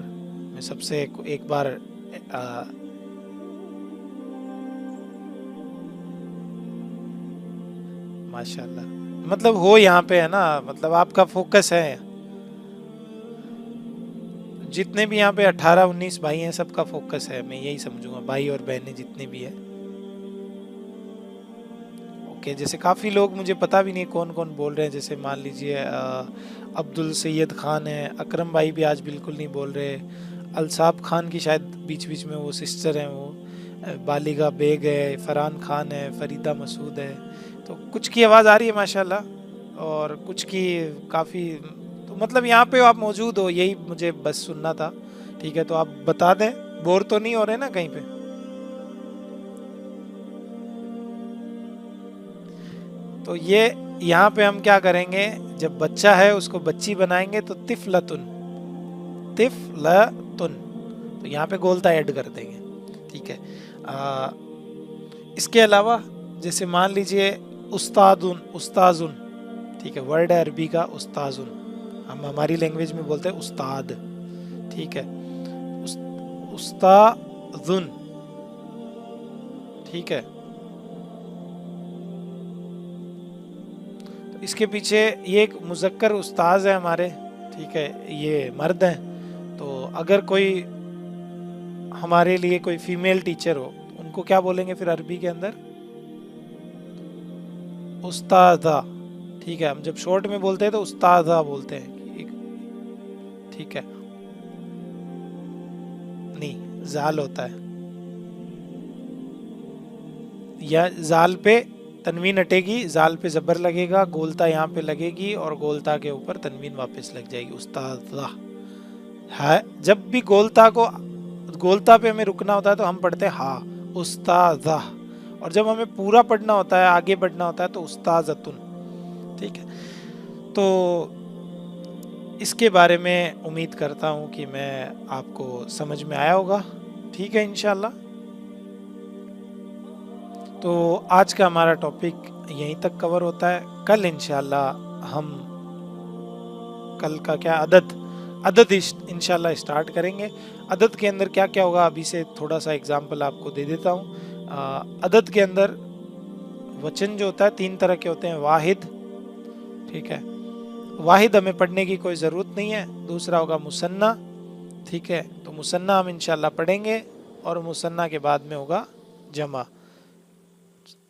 मैं सबसे एक बार माशाल्लाह, मतलब हो यहाँ पे है ना, मतलब आपका फोकस है। जितने भी यहाँ पे 18-19 भाई हैं, सबका फोकस है, मैं यही समझूंगा, भाई और बहनें जितने भी है, ओके। जैसे काफ़ी लोग मुझे पता भी नहीं कौन कौन बोल रहे हैं, जैसे मान लीजिए अब्दुल सैयद खान है, अकरम भाई भी आज बिल्कुल नहीं बोल रहे, अलसाब खान की शायद बीच बीच में वो सिस्टर हैं, वो बालिगा बेग है, फरहान खान है, फरीदा मसूद है। तो कुछ की आवाज़ आ रही है माशाल्लाह, और कुछ की काफ़ी, तो मतलब यहाँ पे आप मौजूद हो, यही मुझे बस सुनना था, ठीक है। तो आप बता दें, बोर तो नहीं हो रहे ना कहीं पे? तो ये यहाँ पे हम क्या करेंगे, जब बच्चा है उसको बच्ची बनाएंगे तो तिफलतुन, तिफलतुन, तो यहाँ पे गोलता ऐड कर देंगे, ठीक है। इसके अलावा जैसे मान लीजिए उस्तादुन, उस्ताजुन, ठीक है, वर्ड है अरबी का उस्ताजुन, हम हमारी लैंग्वेज में बोलते हैं उस्ताद, ठीक है। उस्ताजुन, ठीक है। तो इसके पीछे ये एक मुज़क्कर उस्ताज है हमारे, ठीक है, ये मर्द हैं। तो अगर कोई हमारे लिए कोई फीमेल टीचर हो तो उनको क्या बोलेंगे फिर अरबी के अंदर? उस्तादा। ठीक है, हम जब शॉर्ट में बोलते हैं तो उस्तादा बोलते हैं, ठीक है। नहीं, जाल होता है, या जाल पे तनवीन हटेगी, जाल पे जबर लगेगा, गोलता यहाँ पे लगेगी और गोलता के ऊपर तनवीन वापस लग जाएगी, उस्तादा है। जब भी गोलता पे हमें रुकना होता है तो हम पढ़ते हैं हा, उस्तादा। और जब हमें पूरा पढ़ना होता है, आगे बढ़ना होता है, तो उस्ताजतुन। ठीक है, तो इसके बारे में उम्मीद करता हूँ कि मैं आपको समझ में आया होगा। ठीक है, इंशाल्लाह। तो आज का हमारा टॉपिक यहीं तक कवर होता है। कल इंशाल्लाह हम कल का क्या अदद इंशाल्लाह स्टार्ट करेंगे। अदद के अंदर क्या क्या होगा अभी से थोड़ा सा एग्जांपल आपको दे देता हूँ। अदद के अंदर वचन जो होता है 3 तरह के होते हैं। वाहिद, ठीक है, वाहिद हमें पढ़ने की कोई ज़रूरत नहीं है। दूसरा होगा मुसन्ना, ठीक है, तो मुसन्ना हम इंशाल्लाह पढ़ेंगे, और मुसन्ना के बाद में होगा जमा।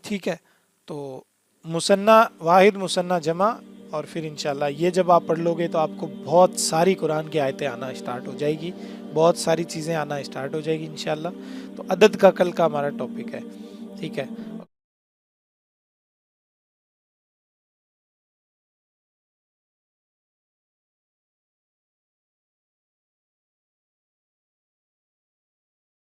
ठीक है, तो मुसन्ना, वाहिद, मुसन्ना, जमा, और फिर इंशाल्लाह ये जब आप पढ़ लोगे तो आपको बहुत सारी कुरान की आयतें आना स्टार्ट हो जाएगी, बहुत सारी चीज़ें आना स्टार्ट हो जाएगी इंशाल्लाह। तो अदद का कल का हमारा टॉपिक है, ठीक है।